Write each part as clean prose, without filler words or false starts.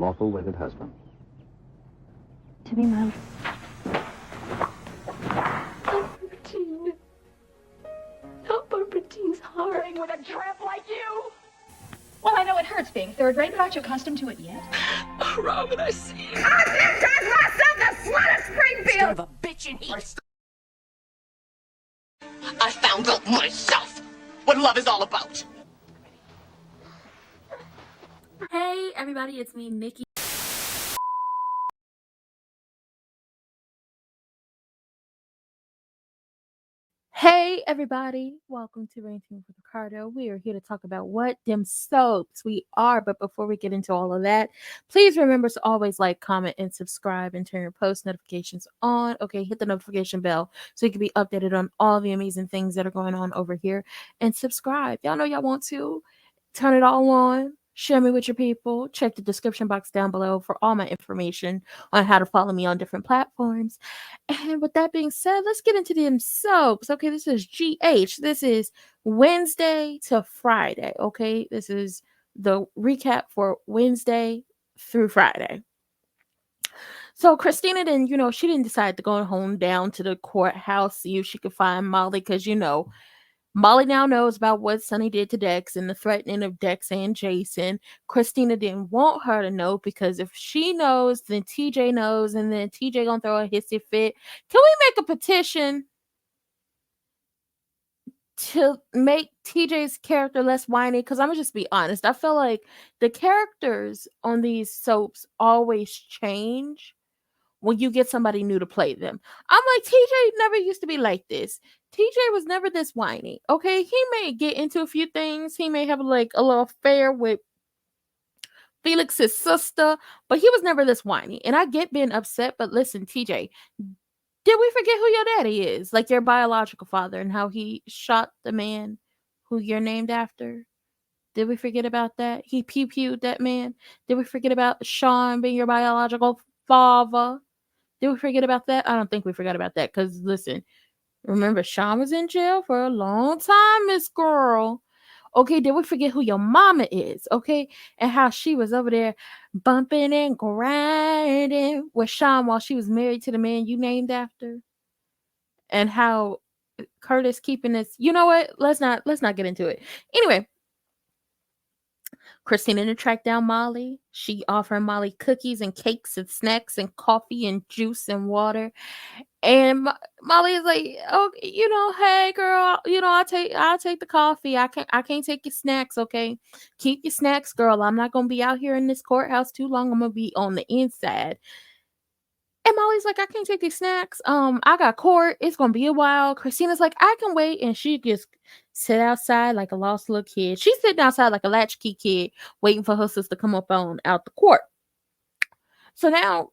lawful wedded husband. To be my... Barbertine. Not Barbertine's heart. With a tramp like you. Well, I know it hurts being third rate, but aren't you accustomed to it yet? Oh, Robin, I see you. I myself the slut of Springfield! Son of a bitch in heat. I found out myself what love is all about. Hey everybody, it's me, Nikki. Hey everybody, welcome to Ranting with Ricardo. We are here to talk about what them soaps we are, but before we get into all of that, please remember to always like, comment, and subscribe and turn your post notifications on. Okay, hit the notification bell so you can be updated on all the amazing things that are going on over here, and subscribe. Y'all know y'all want to turn it all on. Share me with your people. Check the description box down below for all my information on how to follow me on different platforms. And with that being said, let's get into them soaps. Okay, this is GH. This is Wednesday to Friday. Okay, this is the recap for Wednesday through Friday. So Christina didn't, she didn't decide to go home down to the courthouse, see if she could find Molly, because, Molly now knows about what Sonny did to Dex and the threatening of Dex and Jason. Christina didn't want her to know because if she knows, then TJ knows, and then TJ gonna throw a hissy fit. Can we make a petition to make TJ's character less whiny? Because I'm gonna just be honest. I feel like the characters on these soaps always change when you get somebody new to play them. I'm like, TJ never used to be like this. TJ was never this whiny. Okay, he may get into a few things. He may have a little affair with Felix's sister, but he was never this whiny. And I get being upset, but listen, TJ, did we forget who your daddy is? Like your biological father and how he shot the man who you're named after? Did we forget about that? He pew-pewed that man. Did we forget about Sean being your biological father? Did we forget about that? I don't think we forgot about that because, listen, remember, Sean was in jail for a long time, Miss Girl. Okay, did we forget who your mama is? Okay, and how she was over there bumping and grinding with Sean while she was married to the man you named after? And how Curtis keeping this... You know what? Let's not get into it. Anyway, Christina to track down Molly. She offered Molly cookies and cakes and snacks and coffee and juice and water. And Molly is like, oh, hey girl, I'll take the coffee. I can't take your snacks, okay? Keep your snacks, girl. I'm not gonna be out here in this courthouse too long. I'm gonna be on the inside. And Molly's like, I can't take these snacks. I got court. It's gonna be a while. Christina's like, I can wait, and she just sit outside like a lost little kid. She's sitting outside like a latchkey kid, waiting for her sister to come up out the court. So now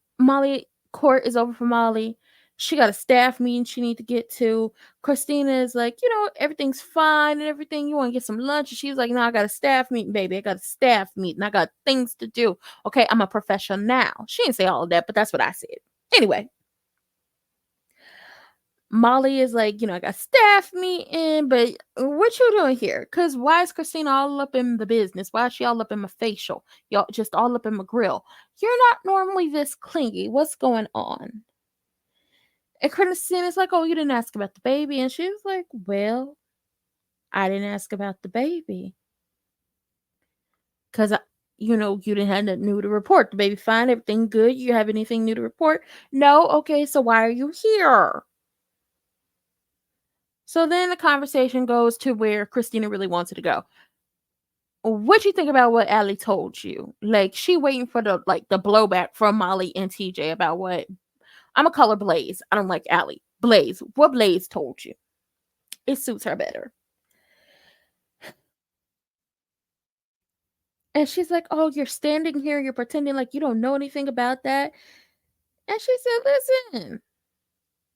court is over for Molly. She got a staff meeting she need to get to. Christina is like, everything's fine and everything. You want to get some lunch? And she's like, no, I got a staff meeting, baby. I got a staff meeting. I got things to do. Okay, I'm a professional now. She didn't say all of that, but that's what I said. Anyway, Molly is like, I got staff meeting, but what you doing here? Because why is Christina all up in the business? Why is she all up in my facial? Y'all just all up in my grill. You're not normally this clingy. What's going on? And Christina's like, oh, you didn't ask about the baby. And she was like, well, I didn't ask about the baby. Because, you didn't have nothing new to report. The baby fine, everything good. You have anything new to report? No? Okay, so why are you here? So then the conversation goes to where Christina really wants it to go. What you think about what Allie told you? Like, she waiting for the blowback from Molly and TJ about what... I'm gonna call her Blaze. I don't like Allie. Blaze. What Blaze told you? It suits her better. And she's like, oh, you're standing here. You're pretending like you don't know anything about that. And she said, listen,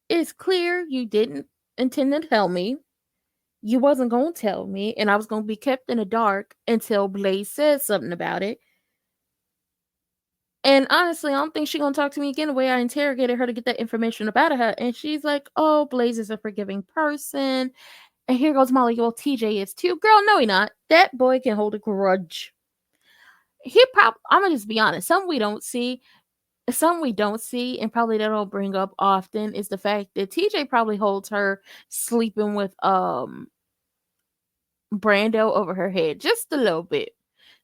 it's clear you didn't intend to tell me. You wasn't going to tell me. And I was going to be kept in the dark until Blaze said something about it. And honestly, I don't think she's going to talk to me again the way I interrogated her to get that information about her. And she's like, oh, Blaze is a forgiving person. And here goes Molly. Well, TJ is too. Girl, no, he not. That boy can hold a grudge. I'm gonna just be honest. Some we don't see, and probably that don't bring up often, is the fact that TJ probably holds her sleeping with Brando over her head just a little bit.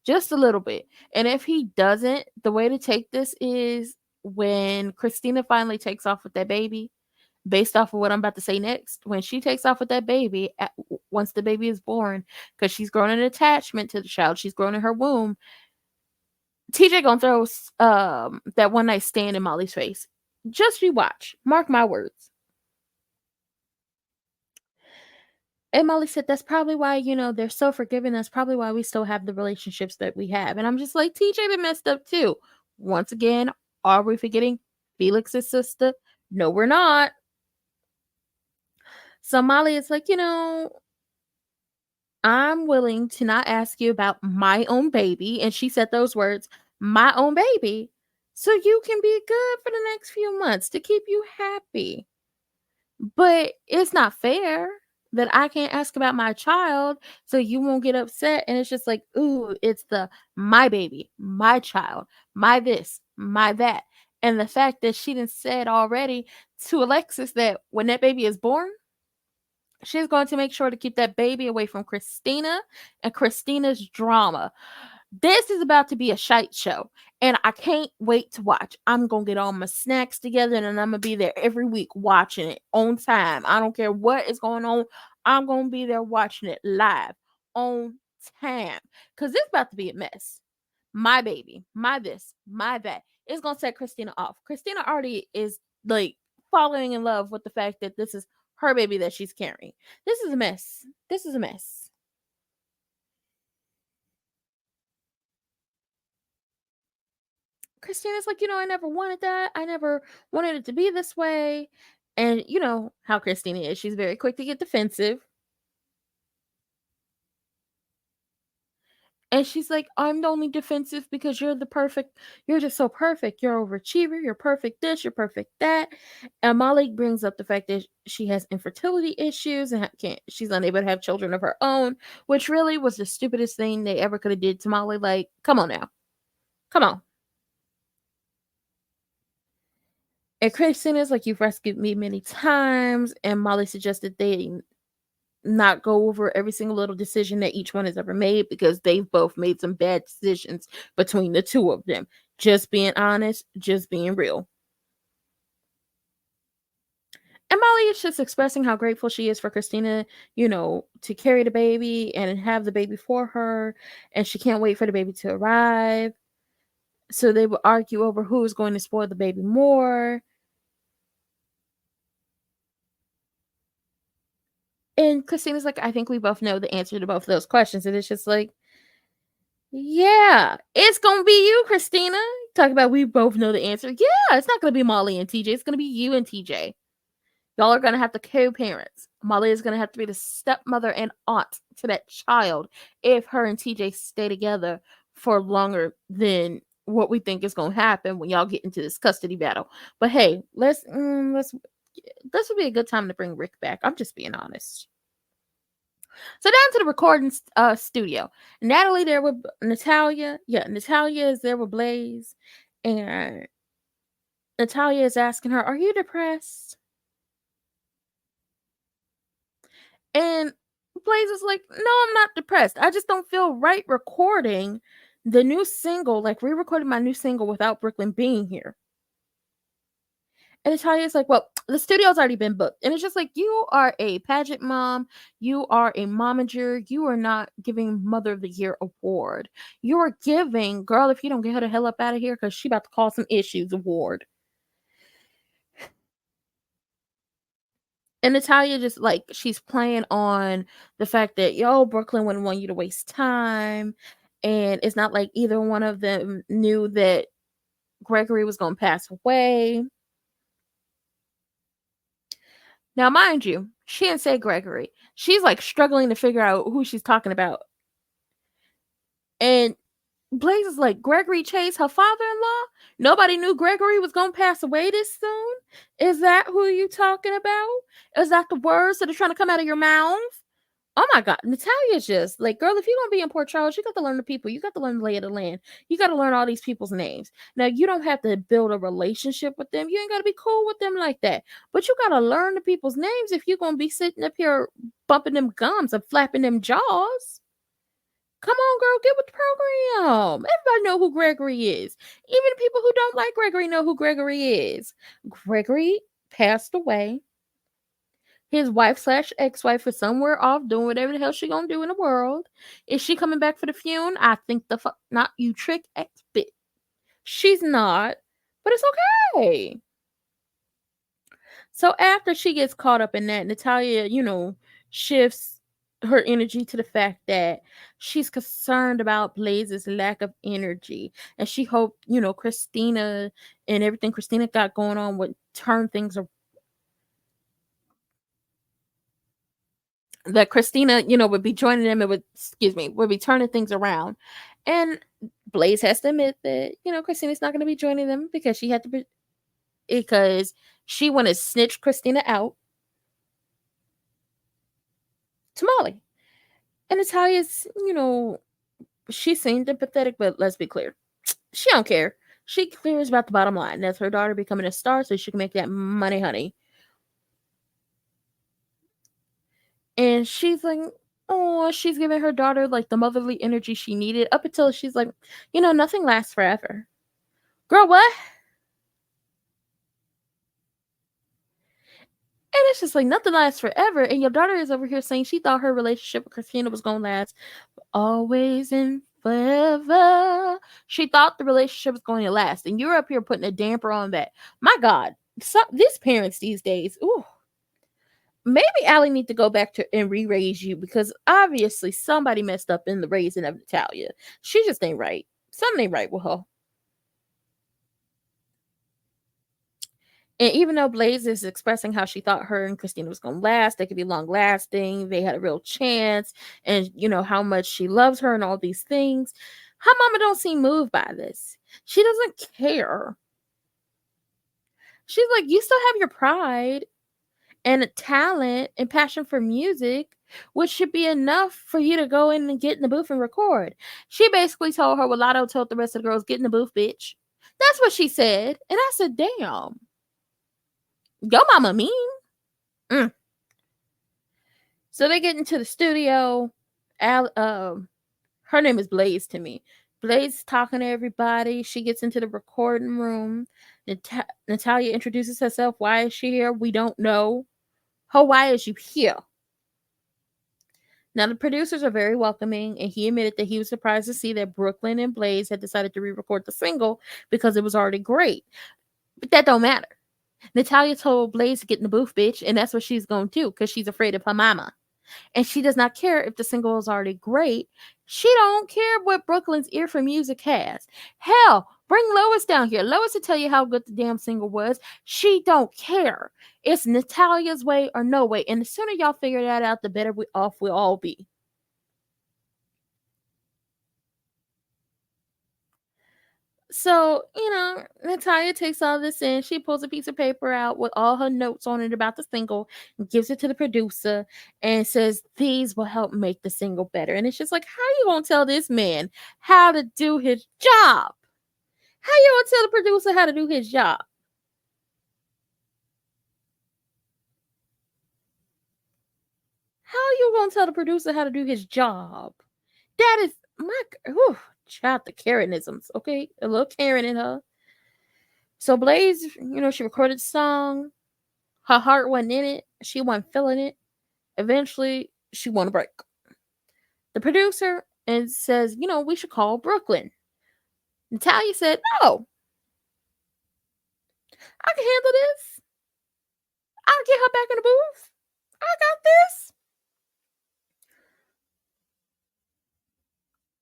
Just a little bit. And if he doesn't, the way to take this is when Christina finally takes off with that baby, based off of what I'm about to say next, when she takes off with that baby, once the baby is born, because she's grown an attachment to the child, she's grown in her womb, TJ gonna throw that one night stand in Molly's face. Just rewatch. Mark my words. And Molly said, that's probably why, they're so forgiving. That's probably why we still have the relationships that we have. And I'm just like, TJ been messed up too. Once again, are we forgetting Felix's sister? No, we're not. So Molly is like, I'm willing to not ask you about my own baby. And she said those words, my own baby, so you can be good for the next few months to keep you happy. But it's not fair that I can't ask about my child so you won't get upset. And it's just like, ooh, it's the my baby, my child, my this, my that. And the fact that she done said already to Alexis that when that baby is born, she's going to make sure to keep that baby away from Christina and Christina's drama. This is about to be a shite show, and I can't wait to watch. I'm going to get all my snacks together, and I'm going to be there every week watching it on time. I don't care what is going on. I'm going to be there watching it live on time, because it's about to be a mess. My baby, my this, my that. It's going to set Christina off. Christina already is like falling in love with the fact that this is her baby that she's carrying. This is a mess. This is a mess. Christina's like, I never wanted that. I never wanted it to be this way. And you know how Christina is. She's very quick to get defensive. And she's like, I'm only defensive because you're just so perfect. You're overachiever. You're perfect this. You're perfect that. And Molly brings up the fact that she has infertility issues and she's unable to have children of her own, which really was the stupidest thing they ever could have did to Molly. Like, come on now. Come on. And Christina's like, you've rescued me many times. And Molly suggested they not go over every single little decision that each one has ever made because they've both made some bad decisions between the two of them. Just being honest, just being real. And Molly is just expressing how grateful she is for Christina, to carry the baby and have the baby for her. And she can't wait for the baby to arrive. So they will argue over who is going to spoil the baby more. And Christina's like, I think we both know the answer to both of those questions. And it's just like, yeah, it's going to be you, Christina. Talk about we both know the answer. Yeah, it's not going to be Molly and TJ. It's going to be you and TJ. Y'all are going to have to co-parents. Molly is going to have to be the stepmother and aunt to that child if her and TJ stay together for longer than what we think is going to happen when y'all get into this custody battle. But hey, this would be a good time to bring Rick back. I'm just being honest. So down to the recording studio. Natalie there with Natalia. Yeah, Natalia is there with Blaze. And Natalia is asking her, are you depressed? And Blaze is like, no, I'm not depressed. I just don't feel right recording the new single, like re-recording my new single without Brooklyn being here. And Natalia's like, well, the studio's already been booked. And it's just like, you are a pageant mom. You are a momager. You are not giving Mother of the Year award. You are giving, girl, if you don't get her the hell up out of here, because she about to cause some issues award. And Natalia just like, she's playing on the fact that, Brooklyn wouldn't want you to waste time. And it's not like either one of them knew that Gregory was going to pass away. Now, mind you, she didn't say Gregory. She's like struggling to figure out who she's talking about. And Blaze is like, Gregory Chase, her father-in-law? Nobody knew Gregory was going to pass away this soon? Is that who you talking about? Is that the words that are trying to come out of your mouth? Oh my God, Natalia's just like, girl, if you're gonna be in Port Charles, you got to learn the people. You got to learn the lay of the land. You got to learn all these people's names. Now, you don't have to build a relationship with them. You ain't got to be cool with them like that. But you got to learn the people's names if you're gonna be sitting up here bumping them gums and flapping them jaws. Come on, girl, get with the program. Everybody know who Gregory is. Even the people who don't like Gregory know who Gregory is. Gregory passed away. His wife slash ex-wife is somewhere off doing whatever the hell she gonna do in the world. Is she coming back for the funeral? I think the fuck not, you trick ex bitch. She's not, but it's okay. So after she gets caught up in that, Natalia, shifts her energy to the fact that she's concerned about Blaze's lack of energy. And she hoped, Christina and everything Christina got going on would turn things around. That Christina, would be joining them and would be turning things around. And Blaze has to admit that, Christina's not going to be joining them because she had to be, because she wanted to snitch Christina out to Molly. And Natalia's, she seemed empathetic, but let's be clear. She don't care. She cares about the bottom line. That's her daughter becoming a star so she can make that money, honey. And she's like, oh, she's giving her daughter like the motherly energy she needed up until she's like, nothing lasts forever. Girl, what? And it's just like nothing lasts forever. And your daughter is over here saying she thought her relationship with Christina was going to last always and forever. She thought the relationship was going to last. And you're up here putting a damper on that. My God, these parents these days, ooh. Maybe Allie need to go back to and re-raise you because obviously somebody messed up in the raising of Natalia. She just ain't right. Something ain't right with her. And even though Blaze is expressing how she thought her and Christina was going to last, they could be long lasting, they had a real chance, and how much she loves her and all these things, her mama don't seem moved by this. She doesn't care. She's like, you still have your pride and a talent and passion for music, which should be enough for you to go in and get in the booth and record. She basically told her what Lotto told the rest of the girls, get in the booth, bitch. That's what she said. And I said, damn. Your mama mean. So they get into the studio. Her name is Blaze to me. Blaze talking to everybody. She gets into the recording room. Natalia introduces herself. Why is she here? We don't know. Why is you here? Now, the producers are very welcoming, and he admitted that he was surprised to see that Brooklyn and Blaze had decided to re-record the single because it was already great. But that don't matter. Natalia told Blaze to get in the booth, bitch, and that's what she's going to do because she's afraid of her mama. And she does not care if the single is already great. She don't care what Brooklyn's ear for music has. Hell, bring Lois down here. Lois will tell you how good the damn single was. She don't care. It's Natalia's way or no way. And the sooner y'all figure that out, the better off we'll all be. So, Natalia takes all this in. She pulls a piece of paper out with all her notes on it about the single and gives it to the producer and says, these will help make the single better. And it's just like, how you gonna tell this man how to do his job? How you gonna tell the producer how to do his job? How you gonna tell the producer how to do his job? That is child, the Karenisms, okay? A little Karen in her. So Blaze, she recorded the song. Her heart wasn't in it. She wasn't feeling it. Eventually, she wanted a break. The producer and says, we should call Brooklyn. Natalia said, no. I can handle this. I'll get her back in the booth. I got this.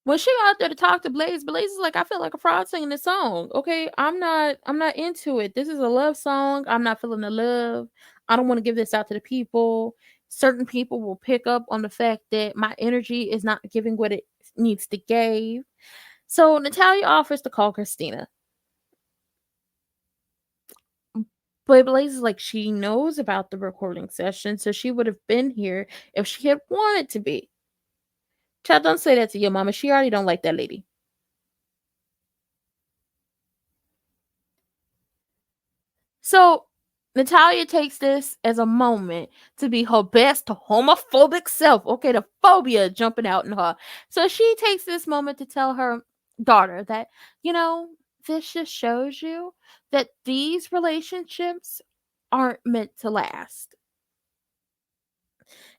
When she got out there to talk to Blaze, Blaze is like, I feel like a fraud singing this song. Okay, I'm not into it. This is a love song. I'm not feeling the love. I don't want to give this out to the people. Certain people will pick up on the fact that my energy is not giving what it needs to give. So Natalia offers to call Christina. But Blaze is like, she knows about the recording session, so she would have been here if she had wanted to be. Child, don't say that to your mama. She already don't like that lady. So Natalia takes this as a moment to be her best homophobic self. Okay, the phobia jumping out in her. So she takes this moment to tell her daughter that, this just shows you that these relationships aren't meant to last.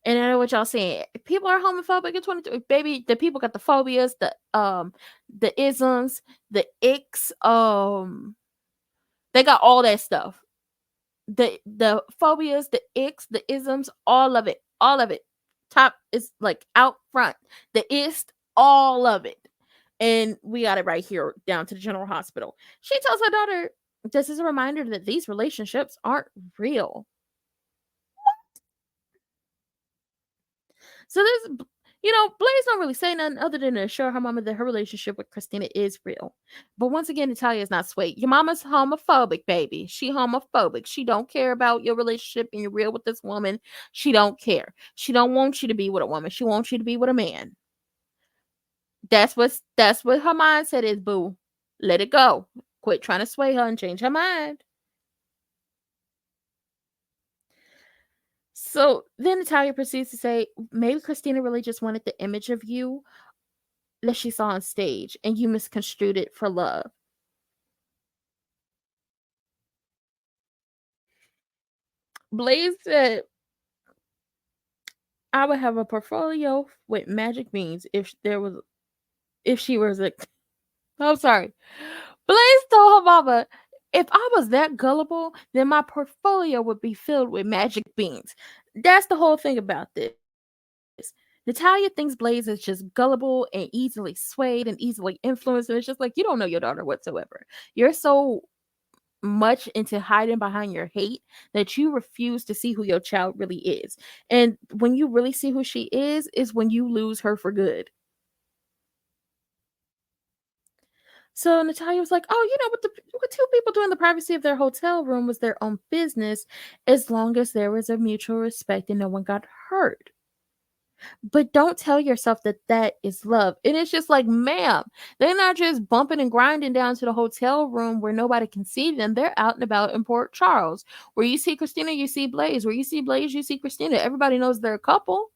And I know what y'all saying. People are homophobic in 22. Baby, the people got the phobias, the isms, the icks, they got all that stuff. The phobias, the icks, the isms, all of it. All of it. Top is like out front. The ist, all of it. And we got it right here down to the general hospital. She tells her daughter, this is a reminder that these relationships aren't real. So this, Blaze don't really say nothing other than to assure her mama that her relationship with Christina is real. But once again, Natalia is not swayed. Your mama's homophobic, baby. She homophobic. She don't care about your relationship and you're real with this woman. She don't care. She don't want you to be with a woman. She wants you to be with a man. That's what her mindset is, boo. Let it go. Quit trying to sway her and change her mind. So then Natalia proceeds to say, maybe Christina really just wanted the image of you that she saw on stage and you misconstrued it for love. Blaze said, I would have a portfolio with magic beans if she was a. I'm sorry. Blaze told her mama, if I was that gullible, then my portfolio would be filled with magic beans. That's the whole thing about this. Natalia thinks Blaze is just gullible and easily swayed and easily influenced. And it's just like, you don't know your daughter whatsoever. You're so much into hiding behind your hate that you refuse to see who your child really is. And when you really see who she is when you lose her for good. So Natalia was like, oh, what two people do in the privacy of their hotel room was their own business as long as there was a mutual respect and no one got hurt. But don't tell yourself that that is love. And it's just like, ma'am, they're not just bumping and grinding down to the hotel room where nobody can see them. They're out and about in Port Charles. Where you see Christina, you see Blaze. Where you see Blaze, you see Christina. Everybody knows they're a couple.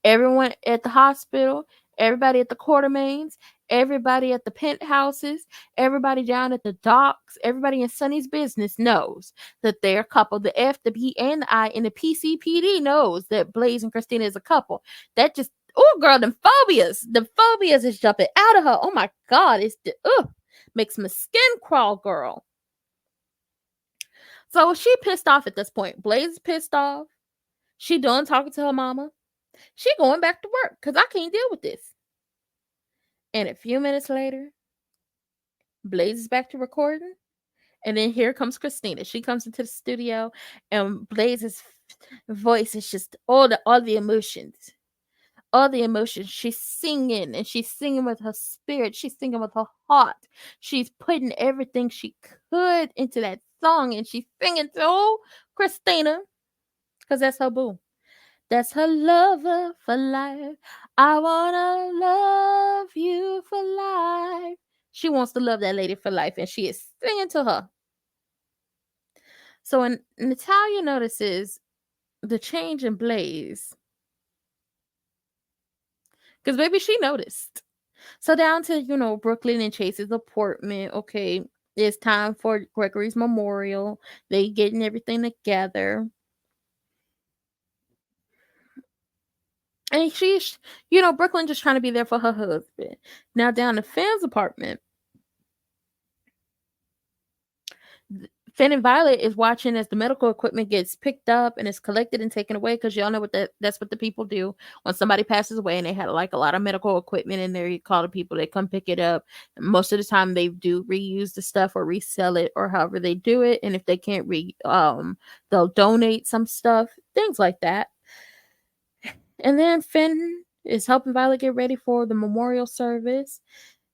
Everyone at the hospital, everybody at the Quartermains, everybody at the penthouses, everybody down at the docks, everybody in Sonny's business knows that they're a couple. The F, the B, and the I in the PCPD knows that Blaze and Christina is a couple. That just, oh girl, the phobias is jumping out of her. Oh my God, makes my skin crawl, girl. So she pissed off at this point. Blaze is pissed off. She done talking to her mama. She going back to work because I can't deal with this. And a few minutes later, Blaze is back to recording. And then here comes Christina. She comes into the studio and Blaze's voice is just all the emotions. All the emotions. She's singing and she's singing with her spirit. She's singing with her heart. She's putting everything she could into that song and she's singing to Christina because that's her boo. That's her lover for life. I wanna love you for life. She wants to love that lady for life, and she is singing to her. So when Natalia notices the change in Blaze, because maybe she noticed. So down to, Brooklyn and Chase's apartment. Okay, it's time for Gregory's memorial. They getting everything together. And she's, Brooklyn just trying to be there for her husband. Now down to Finn's apartment, Finn and Violet is watching as the medical equipment gets picked up and is collected and taken away because y'all know that's what the people do when somebody passes away and they had like a lot of medical equipment in there. You call the people, they come pick it up. And most of the time they do reuse the stuff or resell it or however they do it. And if they can't they'll donate some stuff, things like that. And then Finn is helping Violet get ready for the memorial service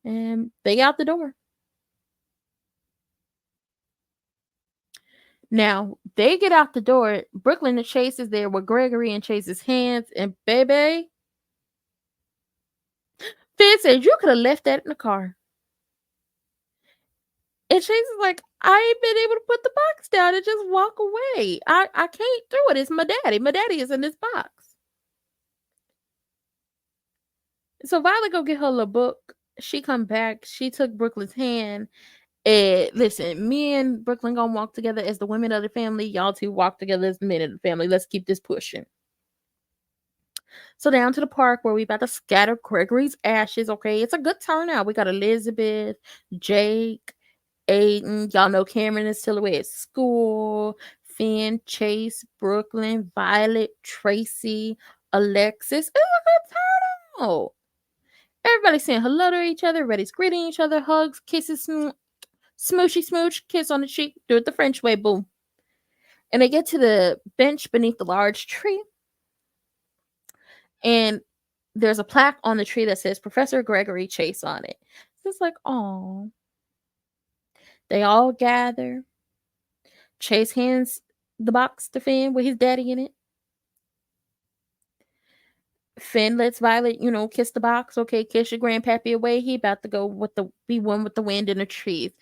and they out the door. Now, they get out the door. Brooklyn and Chase is there with Gregory in Chase's hands. And baby, Finn says, you could have left that in the car. And Chase is like, I ain't been able to put the box down and just walk away. I can't do it. It's my daddy. My daddy is in this box. So Violet go get her little book. She come back. She took Brooklyn's hand. And listen, me and Brooklyn gonna walk together as the women of the family. Y'all two walk together as the men of the family. Let's keep this pushing. So down to the park where we about to scatter Gregory's ashes. Okay, it's a good turnout. We got Elizabeth, Jake, Aiden. Y'all know Cameron is still away at school. Finn, Chase, Brooklyn, Violet, Tracy, Alexis. It's a good turnout. Everybody saying hello to each other. Everybody's greeting each other. Hugs, kisses, smoochy smooch, kiss on the cheek. Do it the French way, boom. And they get to the bench beneath the large tree. And there's a plaque on the tree that says Professor Gregory Chase on it. So it's like, oh. They all gather. Chase hands the box to Finn with his daddy in it. Finn lets Violet, kiss the box. Okay, kiss your grandpappy away. He about to go be one with the wind in the trees.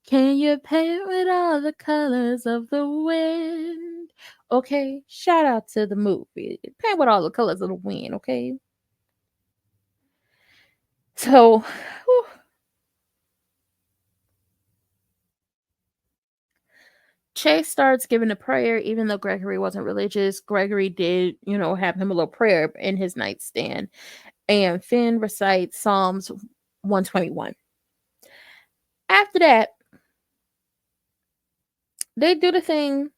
Can you paint with all the colors of the wind? Okay, shout out to the movie. Paint with all the colors of the wind, okay? So, whew. Chase starts giving a prayer, even though Gregory wasn't religious. Gregory did, have him a little prayer in his nightstand. And Finn recites Psalms 121. After that, they do the thing.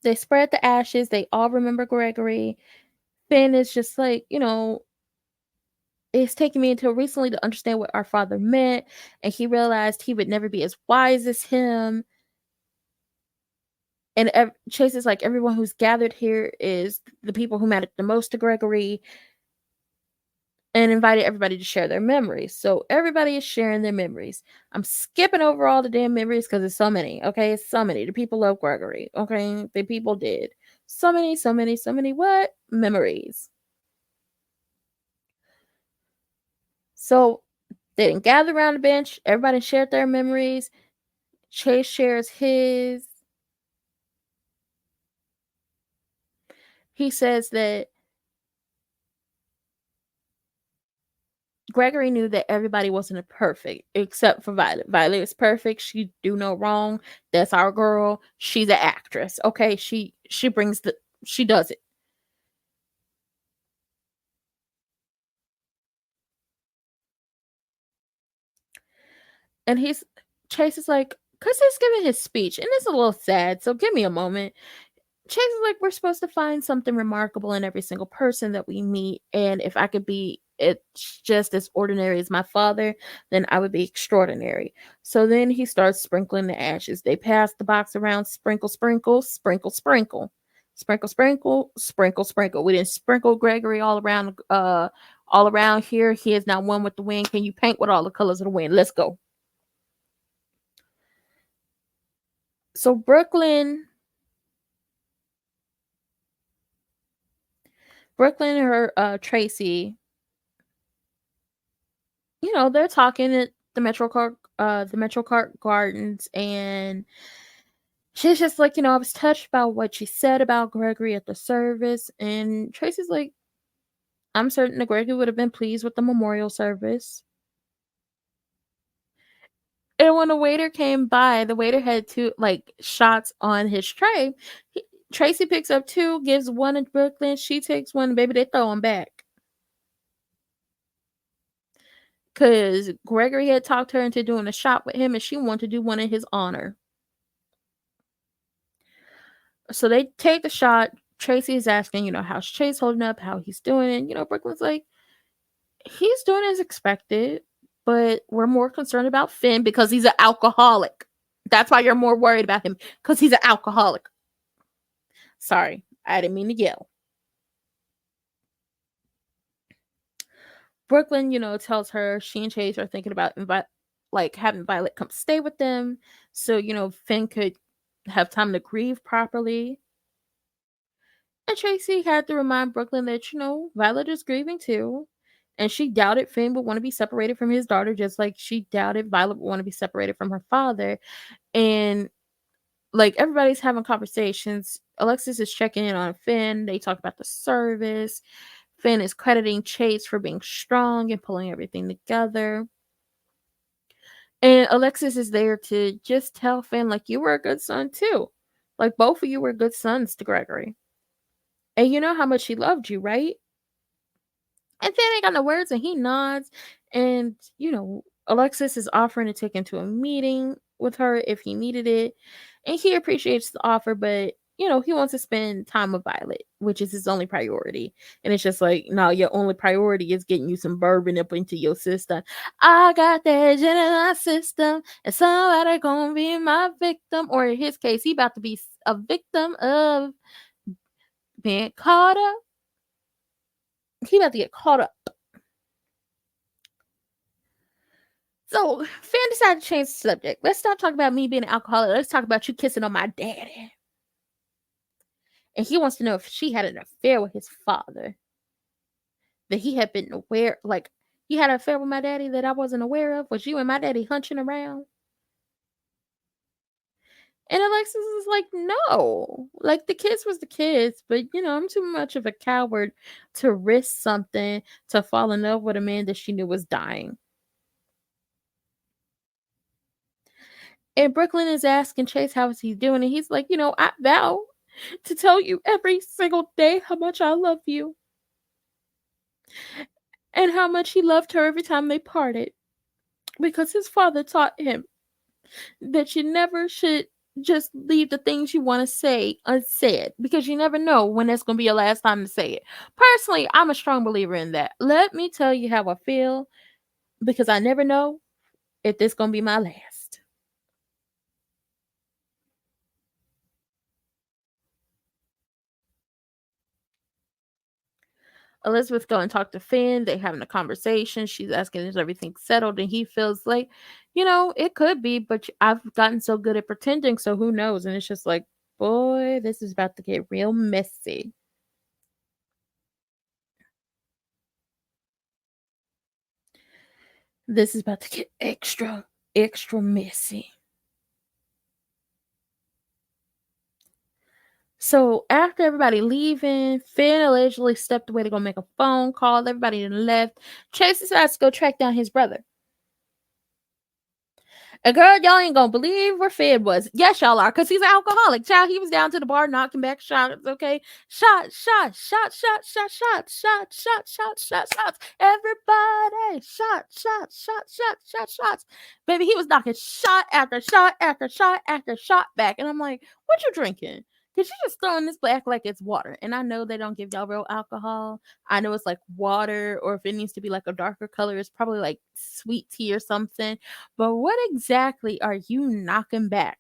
They spread the ashes. They all remember Gregory. Finn is just like, it's taken me until recently to understand what our father meant. And he realized he would never be as wise as him. And Chase is like, everyone who's gathered here is the people who mattered the most to Gregory, and invited everybody to share their memories. So everybody is sharing their memories. I'm skipping over all the damn memories because it's so many. Okay, it's so many. The people love Gregory. Okay, the people did. So many what? Memories. So they didn't gather around the bench. Everybody shared their memories. Chase shares his. He says that Gregory knew that everybody wasn't perfect except for Violet. Violet is perfect. She do no wrong. That's our girl. She's an actress. Okay, she does it. And Chase is like, cause he's giving his speech, and it's a little sad. So give me a moment. Chase is like, we're supposed to find something remarkable in every single person that we meet. And if I could be just as ordinary as my father, then I would be extraordinary. So then he starts sprinkling the ashes. They pass the box around, sprinkle, sprinkle, sprinkle, sprinkle. Sprinkle, sprinkle, sprinkle, sprinkle. We didn't sprinkle Gregory all around here. He is now one with the wind. Can you paint with all the colors of the wind? Let's go. So Brooklyn and her Tracy, they're talking at the Metro Park Gardens, and she's just like, I was touched by what she said about Gregory at the service. And Tracy's like, I'm certain that Gregory would have been pleased with the memorial service. And when the waiter came by, the waiter had two shots on his tray. Tracy picks up two, gives one to Brooklyn. She takes one, baby, they throw them back. Because Gregory had talked her into doing a shot with him, and she wanted to do one in his honor. So they take the shot. Tracy is asking, how's Chase holding up, how he's doing. And, Brooklyn's like, he's doing as expected, but we're more concerned about Finn because he's an alcoholic. That's why you're more worried about him, because he's an alcoholic. Sorry, I didn't mean to yell. Brooklyn, tells her she and Chase are thinking about like having Violet come stay with them so, Finn could have time to grieve properly. And Tracy had to remind Brooklyn that, Violet is grieving too. And she doubted Finn would want to be separated from his daughter, just like she doubted Violet would want to be separated from her father. And like everybody's having conversations. Alexis is checking in on Finn. They talk about the service. Finn is crediting Chase for being strong and pulling everything together. And Alexis is there to just tell Finn, like, you were a good son too. Like, both of you were good sons to Gregory. And you know how much he loved you, right? And Finn ain't got no words, and he nods. And, Alexis is offering to take him to a meeting with her if he needed it. And he appreciates the offer, but, he wants to spend time with Violet, which is his only priority. And it's just like, no, your only priority is getting you some bourbon up into your system. I got that gin in my system, and somebody gonna be my victim. Or in his case, he about to be a victim of being caught up. He about to get caught up. So Finn decided to change the subject. Let's stop talking about me being an alcoholic. Let's talk about you kissing on my daddy. And he wants to know if she had an affair with his father. That he had been aware, like, you had an affair with my daddy that I wasn't aware of? Was you and my daddy hunching around? And Alexis is like, no. Like, the kids was the kids, but, I'm too much of a coward to risk something to fall in love with a man that she knew was dying. And Brooklyn is asking Chase how is he doing, and he's like, I vow to tell you every single day how much I love you. And how much he loved her every time they parted. Because his father taught him that you never should just leave the things you want to say unsaid. Because you never know when that's going to be your last time to say it. Personally, I'm a strong believer in that. Let me tell you how I feel. Because I never know if this going to be my last. Elizabeth go and talk to Finn. They having a conversation. She's asking, is everything settled? And he feels like, it could be, but I've gotten so good at pretending, so who knows? And it's just like, boy, this is about to get real messy. This is about to get extra, extra messy. So after everybody leaving, Finn allegedly stepped away to go make a phone call. Everybody then left. Chase decides to go track down his brother. And girl, y'all ain't gonna believe where Finn was. Yes, y'all are, because he's an alcoholic. Child, he was down to the bar knocking back shots, okay? Shot, shot, shot, shot, shot, shot, shot, shot, shot, shot, shots. Everybody, shot, shot, shot, shot, shot, shots. Baby, he was knocking shot after shot after shot after shot back. And I'm like, what you drinking? Because you just throwing this back like it's water. And I know they don't give y'all real alcohol. I know it's like water, or if it needs to be like a darker color, it's probably like sweet tea or something. But what exactly are you knocking back?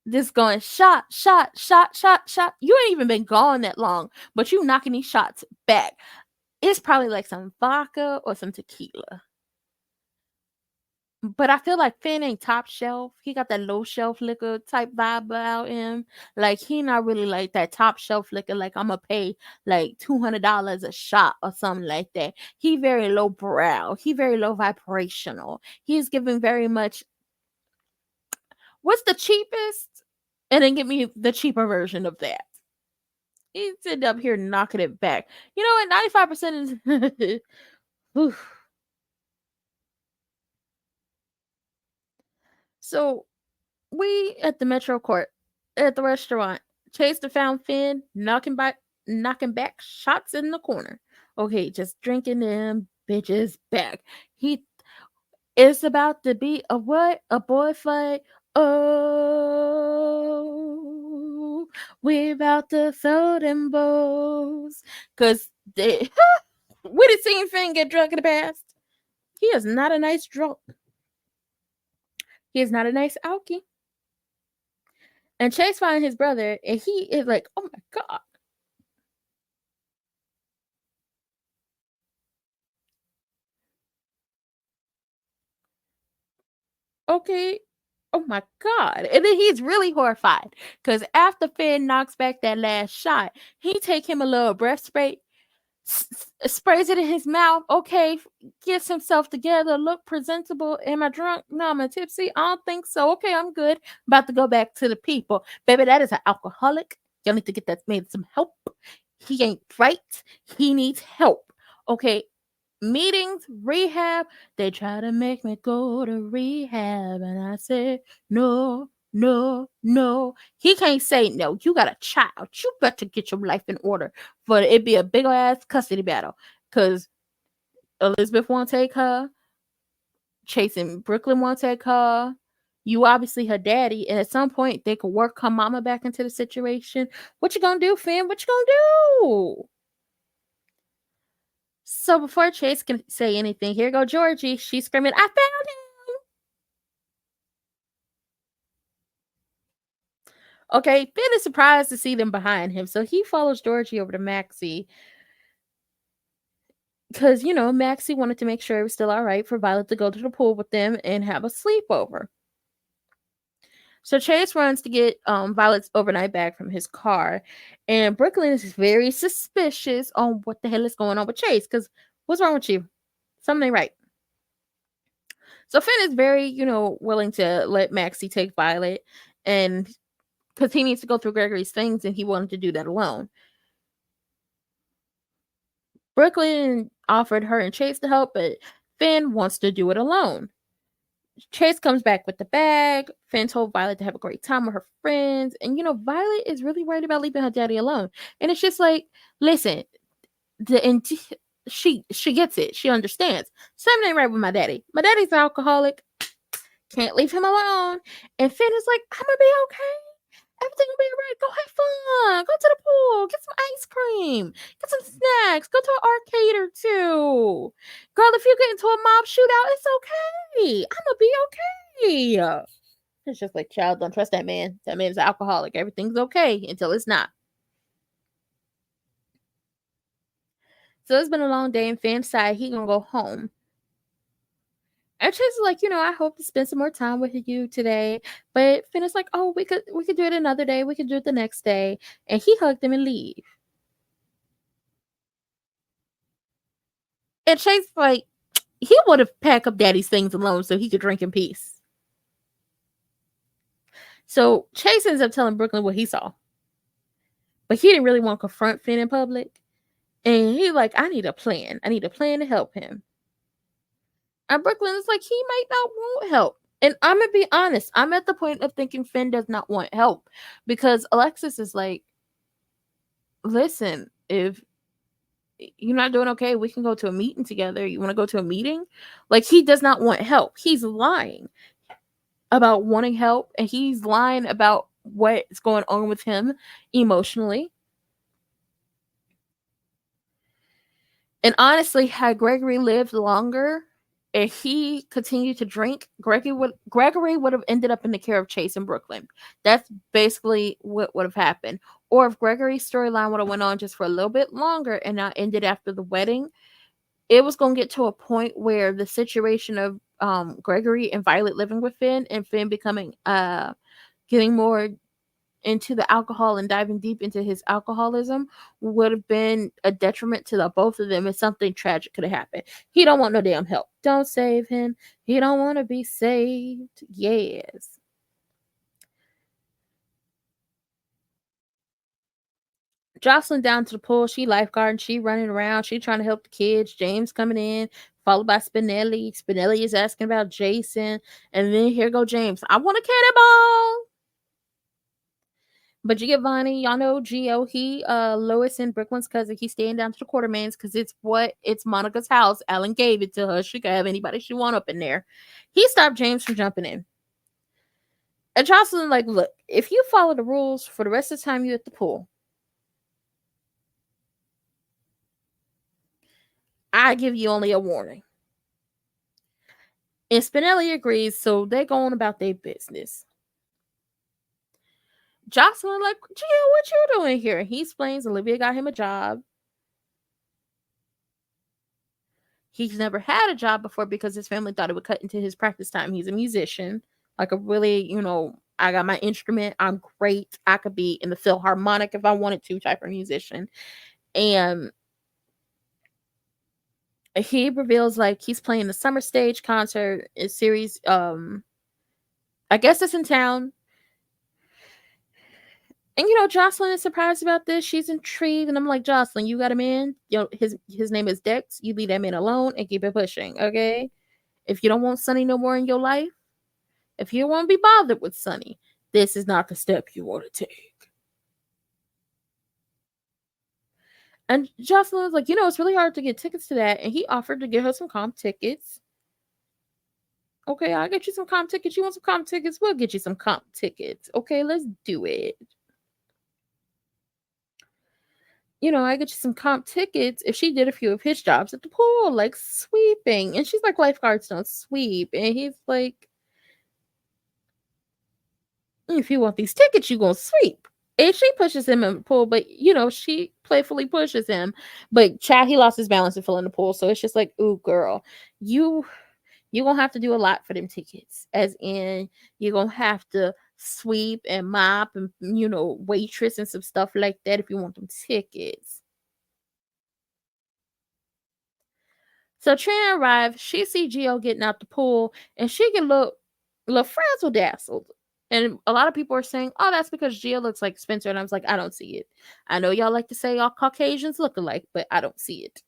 Just going shot, shot, shot, shot, shot. You ain't even been gone that long, but you knocking these shots back. It's probably like some vodka or some tequila. But I feel like Finn ain't top shelf. He got that low shelf liquor type vibe about him. Like, he not really like that top shelf liquor. Like, I'm gonna pay like $200 a shot or something like that. He very low brow. He very low vibrational. He's giving very much, what's the cheapest? And then give me the cheaper version of that. He's end up here knocking it back. You know what? 95% is oof. So we at the Metro Court at the restaurant. Chase the found Finn knocking back shots in the corner. Okay, just drinking them bitches back. It's about to be a what? A boy fight. Oh, we about to throw them bows. Cause we done seen Finn get drunk in the past. He is not a nice drunk. He is not a nice alky. And Chase finds his brother, and he is like, oh my God. Okay. Oh my God. And then he's really horrified because after Finn knocks back that last shot, he take him a little breath spray, sprays it in his mouth. Okay, gets himself together, look presentable. Am I drunk? No, am I tipsy? I don't think so. Okay, I'm good. About to go back to the people. Baby, that is an alcoholic. Y'all need to get that man some help. He ain't right. He needs help. Okay, meetings, rehab. They try to make me go to rehab, and I said no, no, no. He can't say no. You got a child. You better get your life in order. But it'd be a big ass custody battle because Elizabeth won't take her. Chase and Brooklyn won't take her. You obviously her daddy, and at some point they could work her mama back into the situation. What you gonna do, Finn? What you gonna do? So before Chase can say anything, here go Georgie. She's screaming, I found him. Okay, Finn is surprised to see them behind him. So he follows Georgie over to Maxie. Because, Maxie wanted to make sure it was still all right for Violet to go to the pool with them and have a sleepover. So Chase runs to get Violet's overnight bag from his car. And Brooklyn is very suspicious on what the hell is going on with Chase. Because what's wrong with you? Something ain't right. So Finn is very, willing to let Maxie take Violet, and because he needs to go through Gregory's things, and he wanted to do that alone. Brooklyn offered her and Chase to help, but Finn wants to do it alone. Chase comes back with the bag. Finn told Violet to have a great time with her friends, and Violet is really worried about leaving her daddy alone. And it's just like, listen, she gets it. She understands. Something ain't right with my daddy. My daddy's an alcoholic. Can't leave him alone. And Finn is like, I'm gonna be okay. Everything will be alright. Go have fun. Go to the pool. Get some ice cream. Get some snacks. Go to an arcade or two. Girl, if you get into a mob shootout, it's okay. I'm gonna be okay. It's just like, child, don't trust that man. That man's an alcoholic. Everything's okay until it's not. So it's been a long day, and Finn's side, he gonna go home. And Chase is like, I hope to spend some more time with you today. But Finn is like, oh, we could do it another day. We could do it the next day. And he hugged him and leave. And Chase like, he would have packed up daddy's things alone so he could drink in peace. So Chase ends up telling Brooklyn what he saw. But he didn't really want to confront Finn in public. And he's like, I need a plan. I need a plan to help him. And Brooklyn is like, he might not want help. And I'm going to be honest. I'm at the point of thinking Finn does not want help. Because Alexis is like, listen, if you're not doing okay, we can go to a meeting together. You want to go to a meeting? Like, he does not want help. He's lying about wanting help. And he's lying about what's going on with him emotionally. And honestly, had Gregory lived longer, if he continued to drink, Gregory would have ended up in the care of Chase and Brooklyn. That's basically what would have happened. Or if Gregory's storyline would have went on just for a little bit longer and not ended after the wedding, it was going to get to a point where the situation of Gregory and Violet living with Finn and Finn becoming getting more into the alcohol and diving deep into his alcoholism would have been a detriment to the both of them, and something tragic could have happened. He don't want no damn help. Don't save him. He don't want to be saved. Yes. Jocelyn down to the pool. She lifeguarding. She running around. She trying to help the kids. James coming in, followed by Spinelli. Spinelli is asking about Jason. And then here go James. I want a cannonball. But Giovanni, y'all know Gio, he Lois and Brooklyn's cousin, he's staying down to the Quartermains because it's Monica's house. Alan gave it to her. She could have anybody she want up in there. He stopped James from jumping in. And Jocelyn, like, look, if you follow the rules for the rest of the time you're at the pool, I give you only a warning. And Spinelli agrees, so they go on about their business. Jocelyn, like, Gio, what you doing here? He explains Olivia got him a job. He's never had a job before because his family thought it would cut into his practice time. He's a musician, like a really, I got my instrument. I'm great. I could be in the Philharmonic if I wanted to type of musician. And he reveals like he's playing the summer stage concert series. I guess it's in town. And Jocelyn is surprised about this. She's intrigued, and I'm like, Jocelyn, you got a man. His name is Dex. You leave that man alone and keep it pushing, okay? If you don't want Sonny no more in your life, if you don't want to be bothered with Sonny, this is not the step you want to take. And Jocelyn's like, it's really hard to get tickets to that, and he offered to get her some comp tickets. Okay, I'll get you some comp tickets. You want some comp tickets? We'll get you some comp tickets. Okay, let's do it. I get you some comp tickets if she did a few of his jobs at the pool, like sweeping. And she's like, lifeguards don't sweep. And he's like, if you want these tickets, you gonna sweep. And she pushes him in the pool, but she playfully pushes him. But Chad, he lost his balance and fell in the pool. So it's just like, ooh, girl, you gonna have to do a lot for them tickets. As in, you're gonna have to sweep and mop and waitress and some stuff like that if you want them tickets. So Trina arrives, she see Gio getting out the pool, and she can look frazzle dazzled. And a lot of people are saying, oh, that's because Gio looks like Spencer. And I was like, I don't see it. I know y'all like to say all Caucasians look alike, but I don't see it.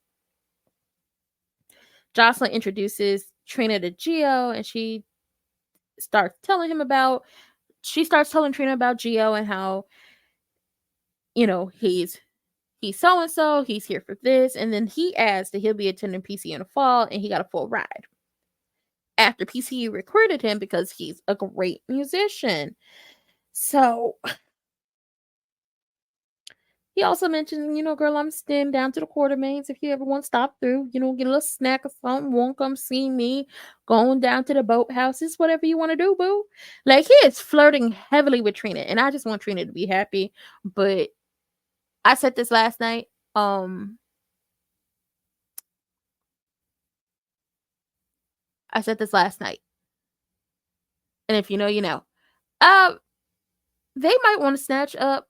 Jocelyn introduces Trina to Gio, and she starts telling Trina about Gio and how, he's so-and-so, he's here for this. And then he adds that he'll be attending PC in the fall, and he got a full ride. After PC recruited him because he's a great musician. So he also mentioned, girl, I'm staying down to the Quartermains. If you ever want to stop through, get a little snack or something, won't come see me, going down to the boathouses, whatever you want to do, boo. Like, he is flirting heavily with Trina, and I just want Trina to be happy. But I said this last night. And if you know, you know. They might want to snatch up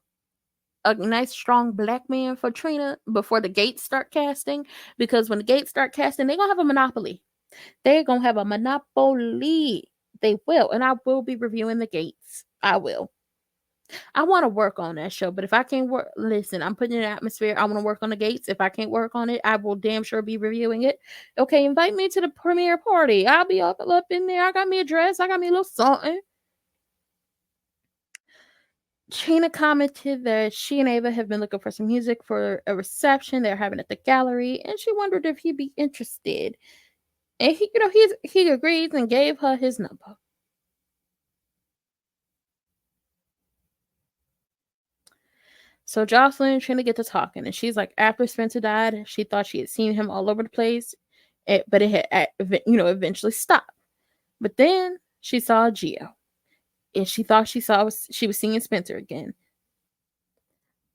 a nice strong black man for Trina before the gates start casting, because when the gates start casting, they're gonna have a monopoly. They're gonna have a monopoly. They will, and I will be reviewing the gates. I will. I want to work on that show, but if I can't work, listen, I'm putting in an atmosphere. I want to work on the gates. If I can't work on it, I will damn sure be reviewing it. Okay, invite me to the premiere party. I'll be up in there. I got me a dress. I got me a little something. Trina commented that she and Ava have been looking for some music for a reception they're having at the gallery, and she wondered if he'd be interested. And he agreed and gave her his number. So Jocelyn and Trina get to talking, and she's like, after Spencer died, she thought she had seen him all over the place, but it had, eventually stopped. But then she saw Gio, and she thought she was seeing Spencer again.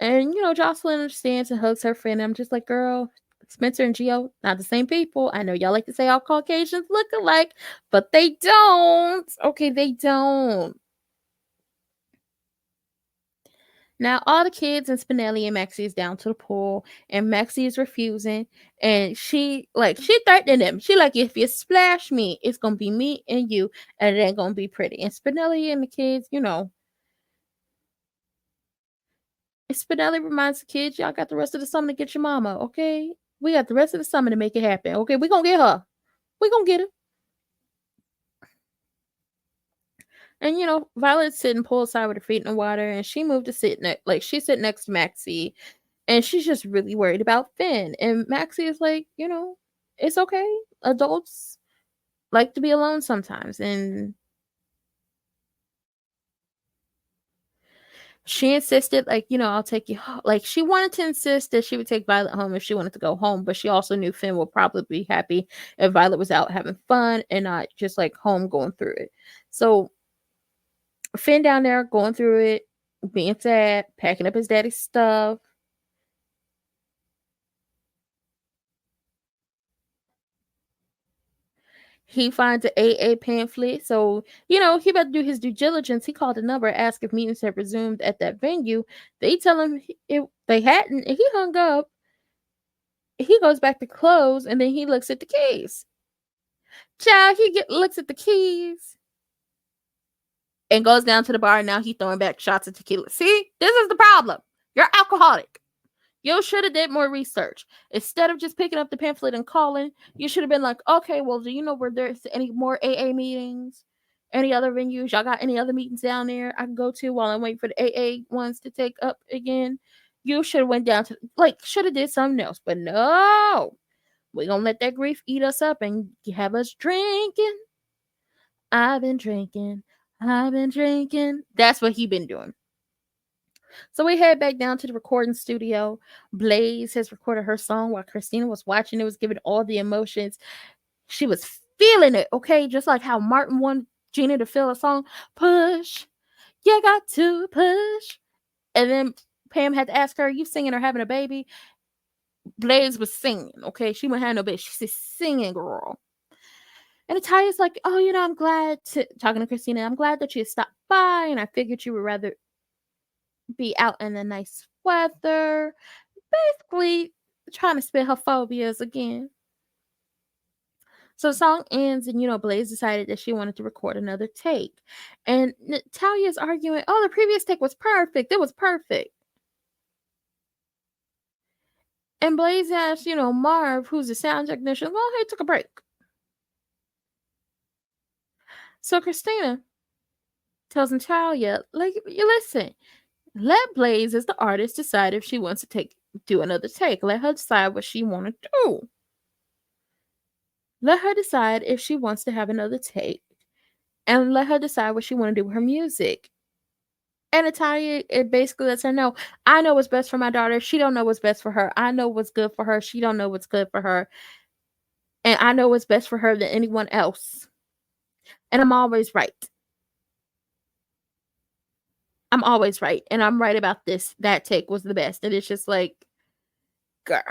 And Jocelyn understands and hugs her friend. I'm just like, girl, Spencer and Gio, not the same people. I know y'all like to say all Caucasians look alike, but they don't. Okay, they don't. Now, all the kids and Spinelli and Maxie is down to the pool, and Maxie is refusing. And she threatening them. She like, if you splash me, it's going to be me and you, and it ain't going to be pretty. And Spinelli and the kids, Spinelli reminds the kids, y'all got the rest of the summer to get your mama, okay? We got the rest of the summer to make it happen, okay? We're going to get her. We're going to get her. And, Violet's sitting poolside with her feet in the water, and she moved to sit she's sitting next to Maxie, and she's just really worried about Finn. And Maxie is like, it's okay. Adults like to be alone sometimes. And she insisted, I'll take you home. Like, she wanted to insist that she would take Violet home if she wanted to go home, but she also knew Finn would probably be happy if Violet was out having fun and not just home going through it. So Finn down there going through it, being sad, packing up his daddy's stuff. He finds an AA pamphlet. So, he about to do his due diligence. He called the number, asked if meetings had resumed at that venue. They tell him they hadn't, and he hung up. He goes back to close, and then he looks at the keys. Child, looks at the keys and goes down to the bar, and now he's throwing back shots of tequila. See, this is the problem. You're alcoholic. You should have did more research. Instead of just picking up the pamphlet and calling, you should have been like, okay, well, do you know where there's any more AA meetings? Any other venues? Y'all got any other meetings down there I can go to while I'm waiting for the AA ones to take up again? You should have went down to, should have did something else. But no. We're going to let that grief eat us up and have us drinking. I've been drinking. That's what he been doing. So we head back down to the recording studio. Blaze has recorded her song while Christina was watching. It was giving all the emotions. She was feeling it, okay? Just like how Martin wanted Gina to feel a song. Push. You got to push. And then Pam had to ask her, are you singing or having a baby? Blaze was singing, okay? She wouldn't have no baby. She's singing, girl. And Natalia's like, oh, I'm glad talking to Christina, I'm glad that you stopped by, and I figured you would rather be out in the nice weather. Basically, trying to spit her phobias again. So the song ends, and Blaze decided that she wanted to record another take. And Natalia's arguing, oh, the previous take was perfect. It was perfect. And Blaze asked, Marv, who's the sound technician, well, he took a break. So Christina tells Natalia, you listen, let Blaze as the artist decide if she wants to do another take. Let her decide what she want to do. Let her decide if she wants to have another take. And let her decide what she want to do with her music. And Natalia, it basically lets her know, I know what's best for my daughter. She don't know what's best for her. I know what's good for her. She don't know what's good for her. And I know what's best for her than anyone else. And I'm always right. I'm always right. And I'm right about this. That take was the best. And it's just like, girl,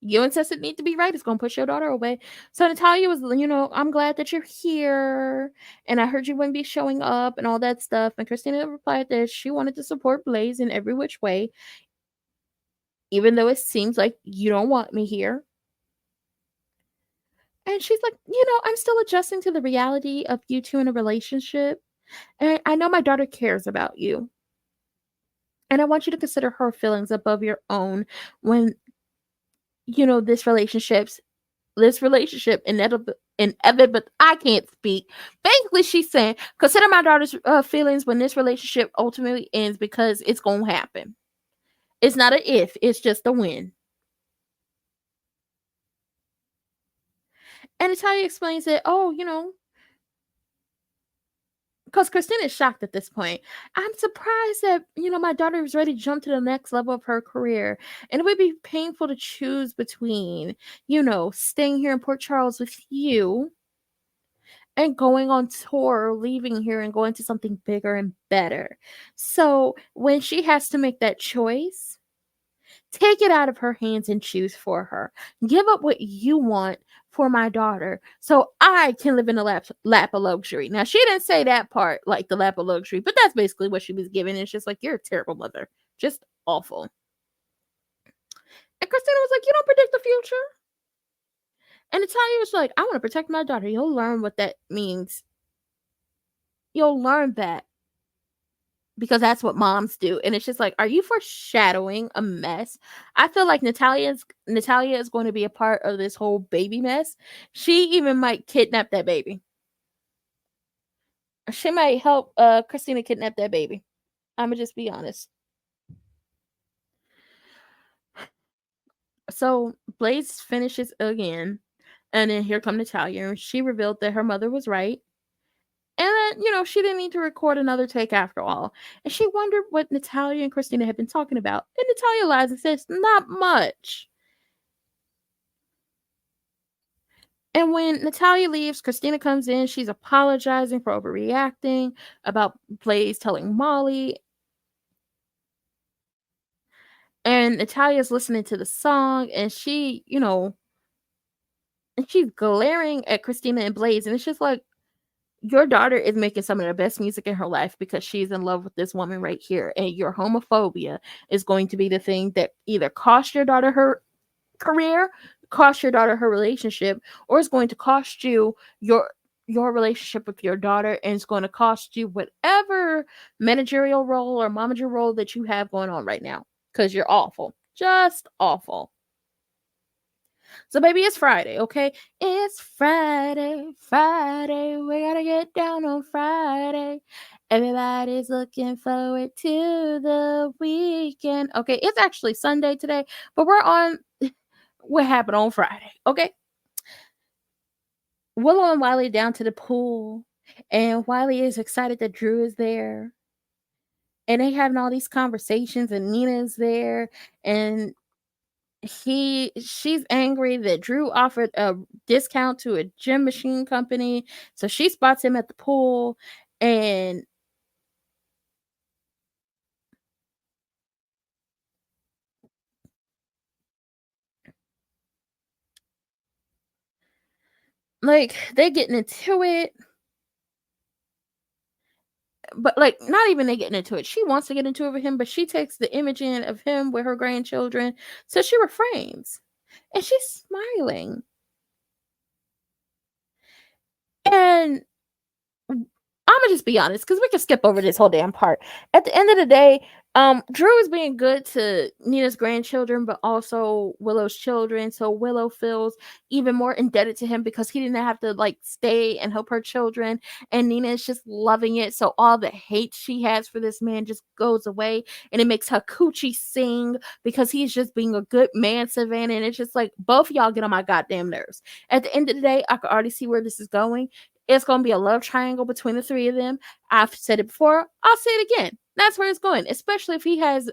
you insist it need to be right. It's going to push your daughter away. So Natalia was, I'm glad that you're here. And I heard you wouldn't be showing up and all that stuff. And Christina replied that she wanted to support Blaze in every which way. Even though it seems like you don't want me here. And she's like, I'm still adjusting to the reality of you two in a relationship. And I know my daughter cares about you. And I want you to consider her feelings above your own when, this relationship inevitable, but I can't speak. Basically, she's saying, consider my daughter's feelings when this relationship ultimately ends because it's going to happen. It's not a if, it's just a when. And Natalia explains that, because Christina is shocked at this point. I'm surprised that, my daughter is ready to jump to the next level of her career. And it would be painful to choose between, staying here in Port Charles with you and going on tour, leaving here and going to something bigger and better. So when she has to make that choice, take it out of her hands and choose for her. Give up what you want for my daughter so I can live in a lap of luxury. Now, she didn't say that part, like the lap of luxury, but that's basically what she was giving. It's just like, you're a terrible mother. Just awful. And Christina was like, you don't predict the future. And Natalia was like, I want to protect my daughter. You'll learn what that means. You'll learn that. Because that's what moms do. And it's just like, are you foreshadowing a mess? I feel like Natalia is going to be a part of this whole baby mess. She even might kidnap that baby. She might help Christina kidnap that baby. I'm going to just be honest. So Blaze finishes again. And then here comes Natalia. And she revealed that her mother was right. And then, she didn't need to record another take after all. And she wondered what Natalia and Christina had been talking about. And Natalia lies and says, not much. And when Natalia leaves, Christina comes in. She's apologizing for overreacting about Blaze telling Molly. And Natalia's listening to the song. And she, and she's glaring at Christina and Blaze, and it's just like, your daughter is making some of the best music in her life because she's in love with this woman right here, and your homophobia is going to be the thing that either cost your daughter her career, cost your daughter her relationship, or it's going to cost you your relationship with your daughter, and it's going to cost you whatever managerial role or momager role that you have going on right now, because you're awful, just awful. So, baby, it's Friday, okay? It's Friday, Friday. We gotta get down on Friday. Everybody's looking forward to the weekend. Okay, it's actually Sunday today, but we're on what happened on Friday, okay? Willow and Wiley down to the pool, and Wiley is excited that Drew is there. And they having all these conversations, and Nina's there, and she's angry that Drew offered a discount to a gym machine company, so she spots him at the pool, and like they getting into it, but like not even they getting into it. She wants to get into it with him, but she takes the image in of him with her grandchildren, so she refrains, and she's smiling, and I'ma just be honest, because we can skip over this whole damn part. At the end of the day, Drew is being good to Nina's grandchildren, but also Willow's children. So Willow feels even more indebted to him because he didn't have to like stay and help her children. And Nina is just loving it. So all the hate she has for this man just goes away, and it makes her coochie sing because he's just being a good man, Savannah. And it's just like both of y'all get on my goddamn nerves. At the end of the day, I can already see where this is going. It's going to be a love triangle between the three of them. I've said it before. I'll say it again. That's where it's going, especially if he has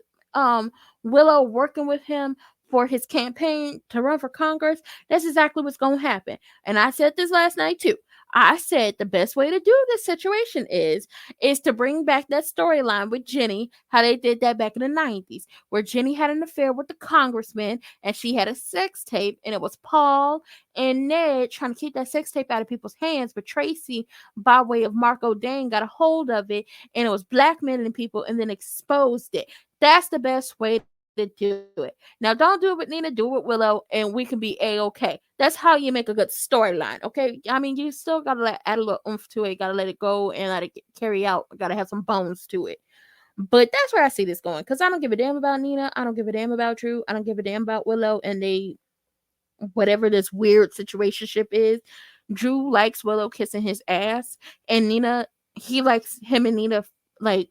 Willow working with him for his campaign to run for Congress. That's exactly what's going to happen. And I said this last night too. I said the best way to do this situation is to bring back that storyline with Jenny, how they did that back in the 90s, where Jenny had an affair with the congressman and she had a sex tape, and it was Paul and Ned trying to keep that sex tape out of people's hands, but Tracy, by way of Marco Dane, got a hold of it, and it was blackmailing people and then exposed it. That's the best way to do it. Now, don't do it with Nina, do it with Willow, and we can be A-okay. That's how you make a good storyline, okay? I mean, you still gotta add a little oomph to it, gotta let it go and let it carry out, gotta have some bones to it. But that's where I see this going, because I don't give a damn about Nina, I don't give a damn about Drew, I don't give a damn about Willow, and they, whatever this weird situationship is. Drew likes Willow kissing his ass, and Nina, he likes him and Nina like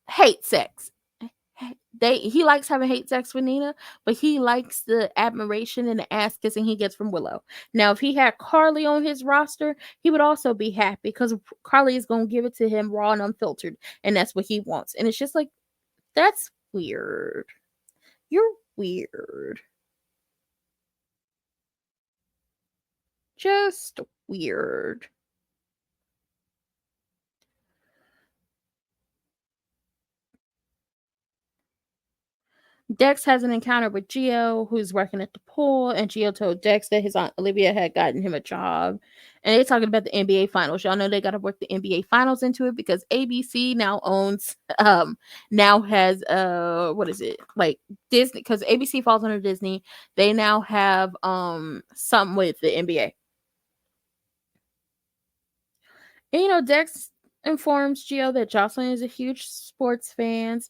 hate sex. He likes having hate sex with Nina, but he likes the admiration and the ass kissing he gets from Willow. Now, if he had Carly on his roster, he would also be happy because Carly is going to give it to him raw and unfiltered, and that's what he wants. And it's just like, that's weird. You're weird. Just weird. Dex has an encounter with Gio, who's working at the pool, and Gio told Dex that his aunt Olivia had gotten him a job. And they're talking about the NBA finals. Y'all know they got to work the NBA finals into it because ABC now owns, now has, what is it? Like Disney, because ABC falls under Disney. They now have, something with the NBA. And Dex informs Gio that Jocelyn is a huge sports fan,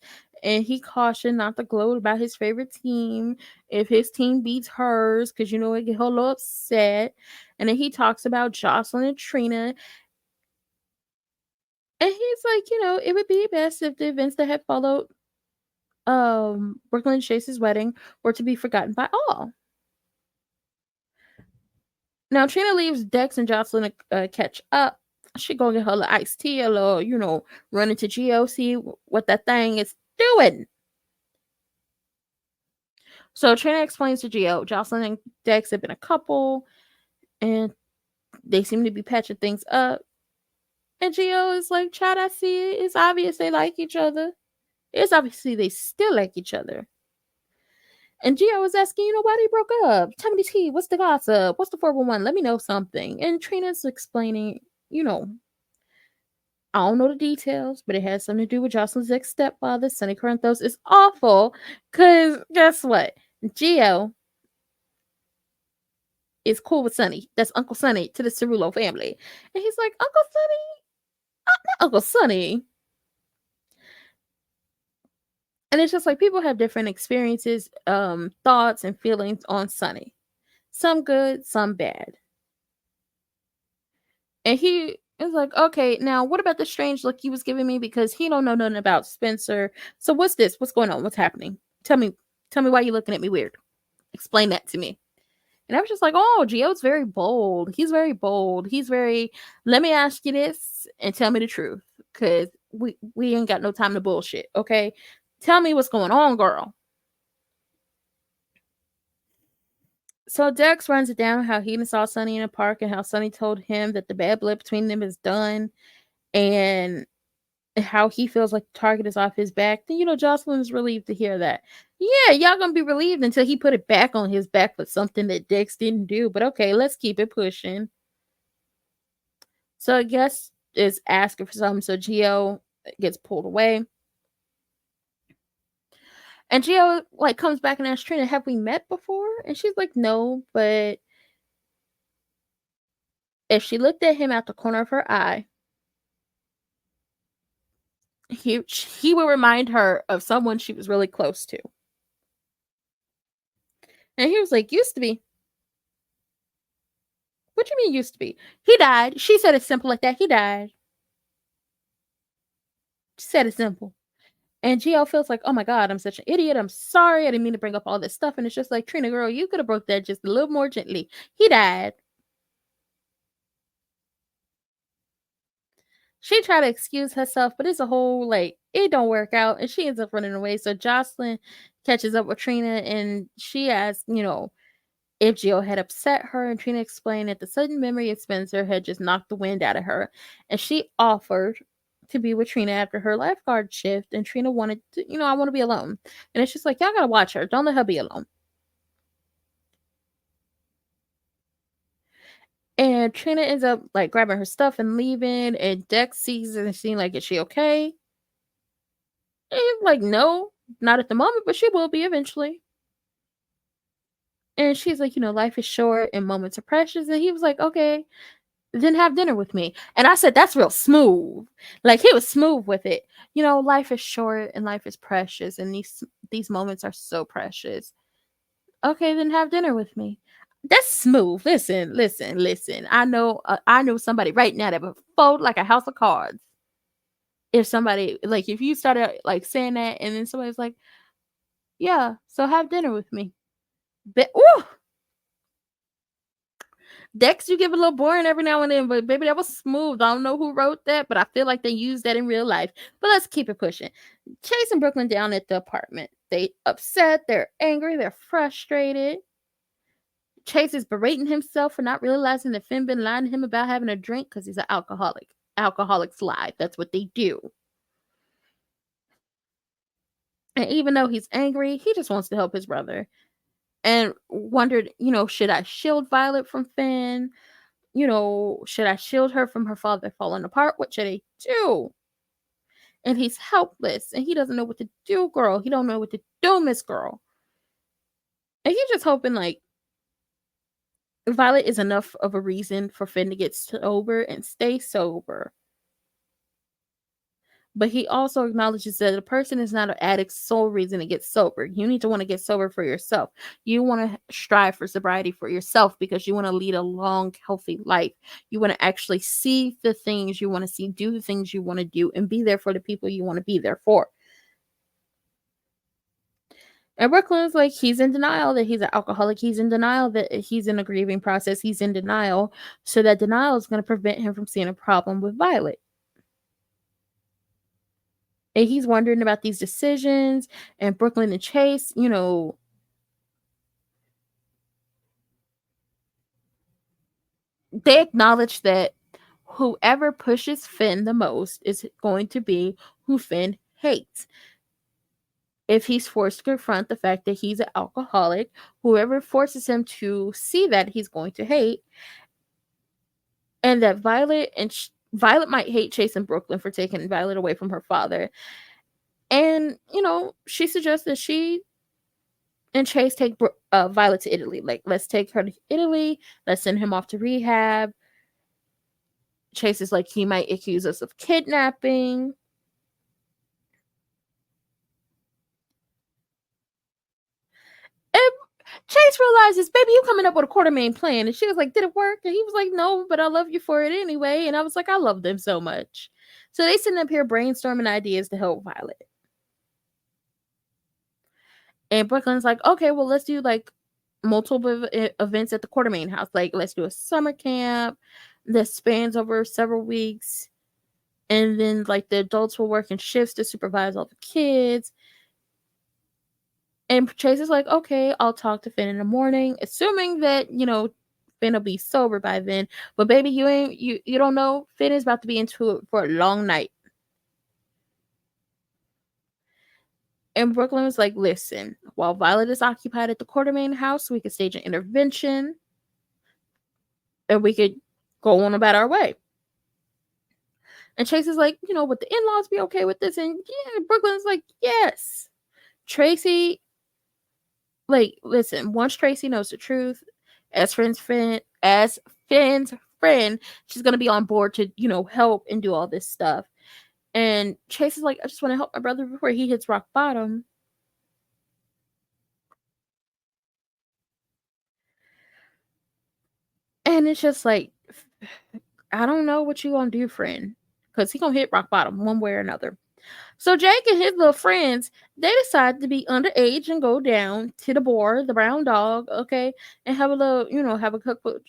and he cautioned not to gloat about his favorite team if his team beats hers, because it get her a little upset. And then he talks about Jocelyn and Trina, and he's like, it would be best if the events that had followed Brooklyn and Chase's wedding were to be forgotten by all. Now Trina leaves Dex and Jocelyn to catch up. She go get her little iced tea, a little, run into Gio, see what that thing is doing. So Trina explains to Gio, Jocelyn and Dex have been a couple, and they seem to be patching things up. And Gio is like, child, I see it. It's obvious they like each other. It's obviously they still like each other. And Gio was asking, why they broke up? Tell me the tea. What's the gossip? What's the 411? Let me know something. And Trina's explaining, I don't know the details, but it has something to do with Jocelyn's ex stepfather, Sonny Corinthos. It's awful because guess what? Gio is cool with Sonny. That's Uncle Sonny to the Cerullo family. And he's like, Uncle Sonny? Not Uncle Sonny. And it's just like people have different experiences, thoughts, and feelings on Sonny. Some good, some bad. And he is like, okay, now what about the strange look he was giving me? Because he don't know nothing about Spencer. So what's this? What's going on? What's happening? Tell me why you looking at me weird. Explain that to me. And I was just like, oh, Gio's very bold. He's very bold. He's very, let me ask you this and tell me the truth. Because we ain't got no time to bullshit, okay? Tell me what's going on, girl. So Dex runs it down how he saw Sonny in a park and how Sonny told him that the bad blood between them is done and how he feels like the target is off his back. Then, Jocelyn's relieved to hear that. Yeah, y'all gonna be relieved until he put it back on his back for something that Dex didn't do. But okay, let's keep it pushing. So I guess is asking for something. So Gio gets pulled away. And Gio comes back and asks Trina, have we met before? And she's like, no, but if she looked at him out the corner of her eye, he will remind her of someone she was really close to. And he was like, used to be. What do you mean used to be? He died. She said it simple like that. He died. She said it simple. And Gio feels like, oh my God, I'm such an idiot. I'm sorry. I didn't mean to bring up all this stuff. And it's just like, Trina, girl, you could have broke that just a little more gently. He died. She tried to excuse herself, but it's a whole, it don't work out. And she ends up running away. So Jocelyn catches up with Trina and she asks, if Gio had upset her. And Trina explained that the sudden memory of Spencer had just knocked the wind out of her. And she offered to be with Trina after her lifeguard shift. And Trina wanted to, I want to be alone. And it's just like, y'all gotta watch her. Don't let her be alone. And Trina ends up grabbing her stuff and leaving. And Dex sees it and seeing is she okay? And he's like, no, not at the moment, but she will be eventually. And she's like, life is short and moments are precious. And he was like, okay, then have dinner with me. And I said, that's real smooth. He was smooth with it. Life is short and life is precious. And these moments are so precious. Okay, then have dinner with me. That's smooth. Listen. I know somebody right now that would fold like a house of cards. If somebody, if you started saying that and then somebody's like, yeah, so have dinner with me. Ooh! Dex, you give a little boring every now and then, but baby, that was smooth. I don't know who wrote that, but I feel like they used that in real life. But let's keep it pushing. Chase and Brooklyn down at the apartment. They upset, they're angry, they're frustrated. Chase is berating himself for not realizing that Finn been lying to him about having a drink because he's an alcoholic. Alcoholics lie. That's what they do. And even though he's angry, he just wants to help his brother. And wondered, should I shield Violet from Finn? Should I shield her from her father falling apart? What should I do? And he's helpless and he doesn't know what to do, girl. He don't know what to do, Miss Girl. And he's just hoping Violet is enough of a reason for Finn to get sober and stay sober. But he also acknowledges that a person is not an addict's sole reason to get sober. You need to want to get sober for yourself. You want to strive for sobriety for yourself because you want to lead a long, healthy life. You want to actually see the things you want to see, do the things you want to do, and be there for the people you want to be there for. And Brooklyn's he's in denial that he's an alcoholic. He's in denial that he's in a grieving process. He's in denial. So that denial is going to prevent him from seeing a problem with Violet. And he's wondering about these decisions, and Brooklyn and Chase, they acknowledge that whoever pushes Finn the most is going to be who Finn hates. if he's forced to confront the fact that he's an alcoholic, whoever forces him to see that, he's going to hate, and that Violet might hate Chase and Brooklyn for taking Violet away from her father. And, she suggests that she and Chase take Violet to Italy. Like, let's take her to Italy. Let's send him off to rehab. Chase is like, he might accuse us of kidnapping. And Chase realizes, baby, you coming up with a Quartermain plan. And she was like, did it work? And he was like, no, but I love you for it anyway. And I was like, I love them so much. So they sitting up here brainstorming ideas to help Violet. And Brooklyn's like, okay, well, let's do like multiple events at the Quartermain house. Like, let's do a summer camp that spans over several weeks. And then, like, the adults will work in shifts to supervise all the kids. And Chase is like, okay, I'll talk to Finn in the morning, assuming that, Finn will be sober by then. But baby, you don't know. Finn is about to be into it for a long night. And Brooklyn was like, listen, while Violet is occupied at the Quartermain house, we could stage an intervention and we could go on about our way. And Chase is like, would the in-laws be okay with this? And Brooklyn's like, yes. Tracy, like, listen, once Tracy knows the truth, as Finn's friend, she's going to be on board to, help and do all this stuff. And Chase is like, I just want to help my brother before he hits rock bottom. And it's just like, I don't know what you gonna do, friend, because he gonna hit rock bottom one way or another. So Jake and his little friends, they decide to be underage and go down to the bar, the Brown Dog, okay, and have a little, have a couple,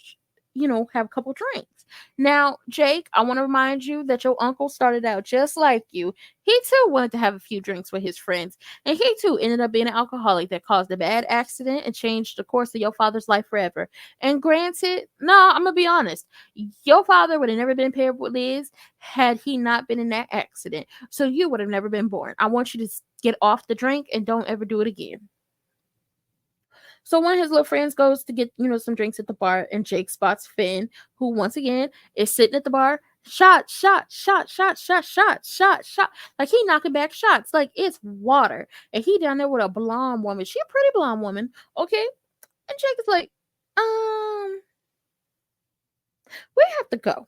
have a couple drinks. Now, Jake, I want to remind you that your uncle started out just like you. He too wanted to have a few drinks with his friends, and he too ended up being an alcoholic that caused a bad accident and changed the course of your father's life forever. And granted, no, I'm gonna be honest, your father would have never been paired with Liz had he not been in that accident. So you would have never been born. I want you to get off the drink and don't ever do it again. So one of his little friends goes to get, some drinks at the bar, and Jake spots Finn, who once again is sitting at the bar, shot, shot, shot, shot, shot, shot, shot, shot. Like, he knocking back shots like it's water. And he down there with a blonde woman. She a pretty blonde woman, okay? And Jake is like, we have to go.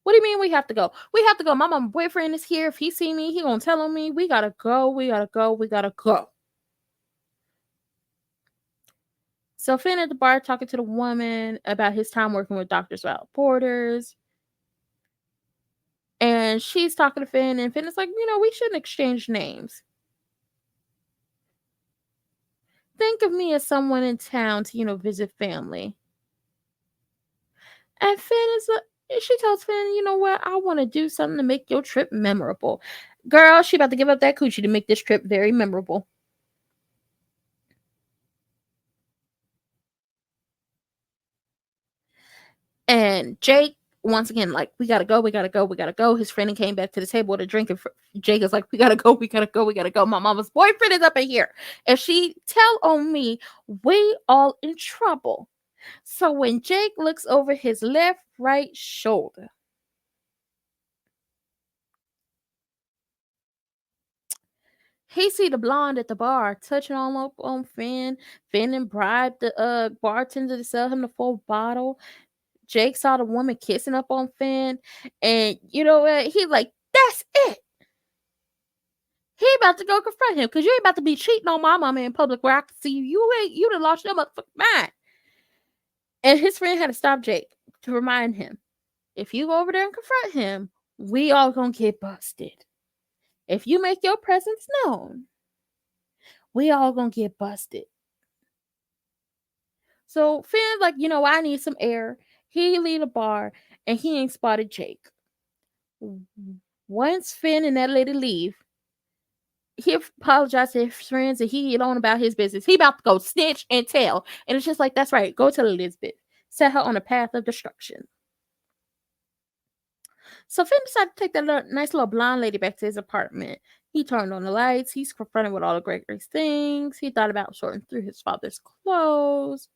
What do you mean we have to go? We have to go. My mama's boyfriend is here. If he see me, he gonna tell on me. We gotta go. We gotta go. We gotta go. So Finn at the bar talking to the woman about his time working with Doctors Without Borders. And she's talking to Finn, and Finn is like, we shouldn't exchange names. Think of me as someone in town to, visit family. And Finn is like, she tells Finn, you know what? I want to do something to make your trip memorable. Girl, she about to give up that coochie to make this trip very memorable. And Jake, once again, like, we gotta go, we gotta go, we gotta go. His friend came back to the table with a drink, and Jake is like, we gotta go, we gotta go, we gotta go. My mama's boyfriend is up in here. If she tell on me, we all in trouble. So when Jake looks over his right shoulder, he see the blonde at the bar touching all up on Finn. Finn and bribed the bartender to sell him the full bottle. Jake saw the woman kissing up on Finn, and you know what? He's like, that's it. He about to go confront him, because you ain't about to be cheating on my mama in public where I can see you. You done lost your motherfucking mind. And his friend had to stop Jake to remind him, if you go over there and confront him, we all gonna get busted. If you make your presence known, we all gonna get busted. So Finn's like, I need some air. He leave the bar, and he ain't spotted Jake. Once Finn and that lady leave, he apologized to his friends, and he get on about his business. He about to go snitch and tell. And it's just like, that's right. Go tell Elizabeth. Set her on a path of destruction. So Finn decided to take that nice little blonde lady back to his apartment. He turned on the lights. He's confronted with all of Gregory's things. He thought about sorting through his father's clothes.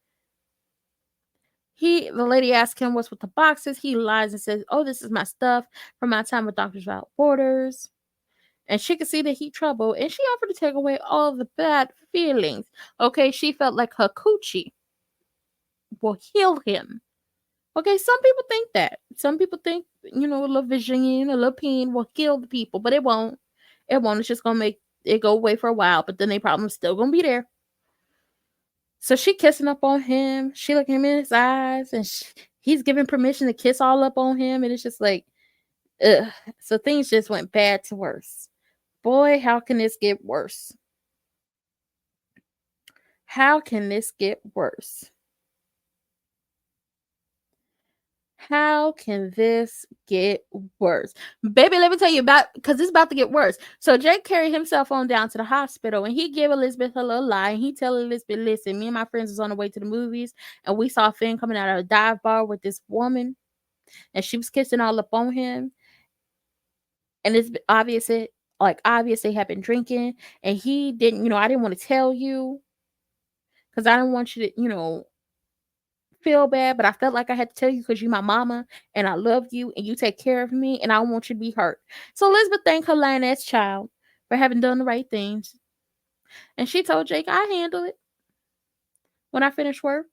The lady asked him what's with the boxes. He lies and says, "Oh, this is my stuff from my time with Doctors Without Borders." And she could see that he troubled, and she offered to take away all the bad feelings. Okay, she felt like her coochie will heal him. Okay, some people think that. Some people think, a little vision, a little pain will heal the people, but it won't. It won't. It's just gonna make it go away for a while, but then they problem's still gonna be there. So she kissing up on him. She looking him in his eyes, and he's giving permission to kiss all up on him, and it's just like, ugh. So things just went bad to worse. Boy, how can this get worse? How can this get worse? How can this get worse? Baby, let me tell you because it's about to get worse. So Jake carried himself on down to the hospital, and he gave Elizabeth a little lie. And he tell Elizabeth, "Listen, me and my friends was on the way to the movies, and we saw Finn coming out of a dive bar with this woman, and she was kissing all up on him. And it's obvious they had been drinking, and he didn't, I didn't want to tell you because I didn't want you to, feel bad, but I felt like I had to tell you because you're my mama and I love you and you take care of me and I don't want you to be hurt." So Elizabeth thanked her lying ass child for having done the right things. And she told Jake, "I handle it when I finish work.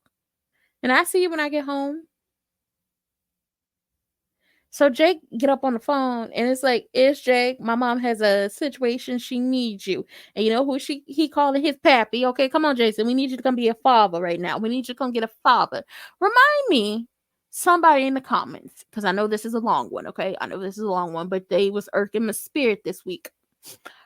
And I see you when I get home." So Jake get up on the phone and it's like, "It's Jake. My mom has a situation. She needs you." And you know who he calling his pappy? "Okay, come on, Jason. We need you to come be a father right now. We need you to come get a father." Remind me, somebody in the comments, because I know this is a long one, okay? I know this is a long one, but they was irking my spirit this week.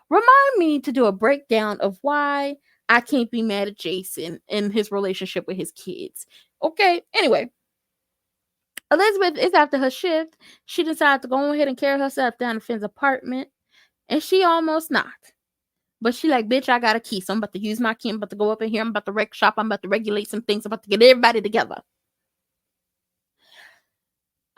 Remind me to do a breakdown of why I can't be mad at Jason and his relationship with his kids. Okay, anyway. Elizabeth is after her shift. She decided to go ahead and carry herself down to Finn's apartment, and she almost knocked. But she like, "Bitch, I got a key, so I'm about to use my key. I'm about to go up in here. I'm about to wreck shop. I'm about to regulate some things. I'm about to get everybody together."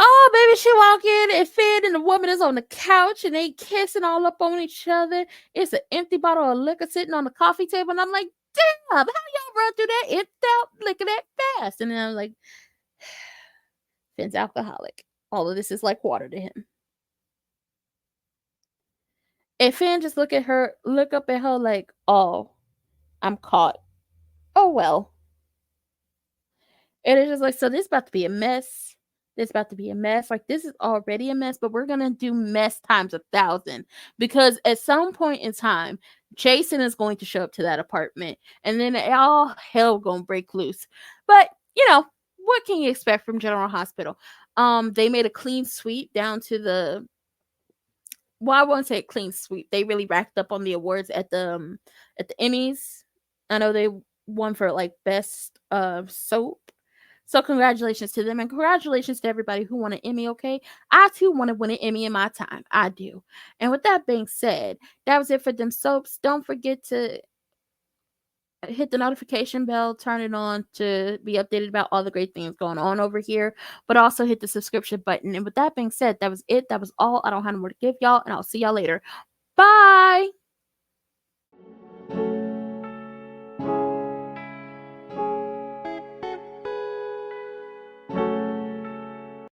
Oh, baby, she walk in and Finn and the woman is on the couch, and they kissing all up on each other. It's an empty bottle of liquor sitting on the coffee table, and I'm like, "Damn, how y'all run through that empty liquor that fast?" And then I'm like, Finn's alcoholic. All of this is like water to him. And Finn just look up at her like, "Oh, I'm caught. Oh well." And it's just like, so this about to be a mess. This about to be a mess. Like, this is already a mess, but we're gonna do mess times 1,000. Because at some point in time, Jason is going to show up to that apartment, and then all hell gonna break loose. But what can you expect from General Hospital? They made a clean sweep down to the. Well, I won't say a clean sweep. They really racked up on the awards at the Emmys. I know they won for like best soap. So congratulations to them, and congratulations to everybody who won an Emmy, okay? I too want to win an Emmy in my time. I do. And with that being said, that was it for them soaps. Don't forget to hit the notification bell, turn it on to be updated about all the great things going on over here, but also hit the subscription button. And with that being said, that was it. That was all. I don't have more to give y'all, and I'll see y'all later. Bye.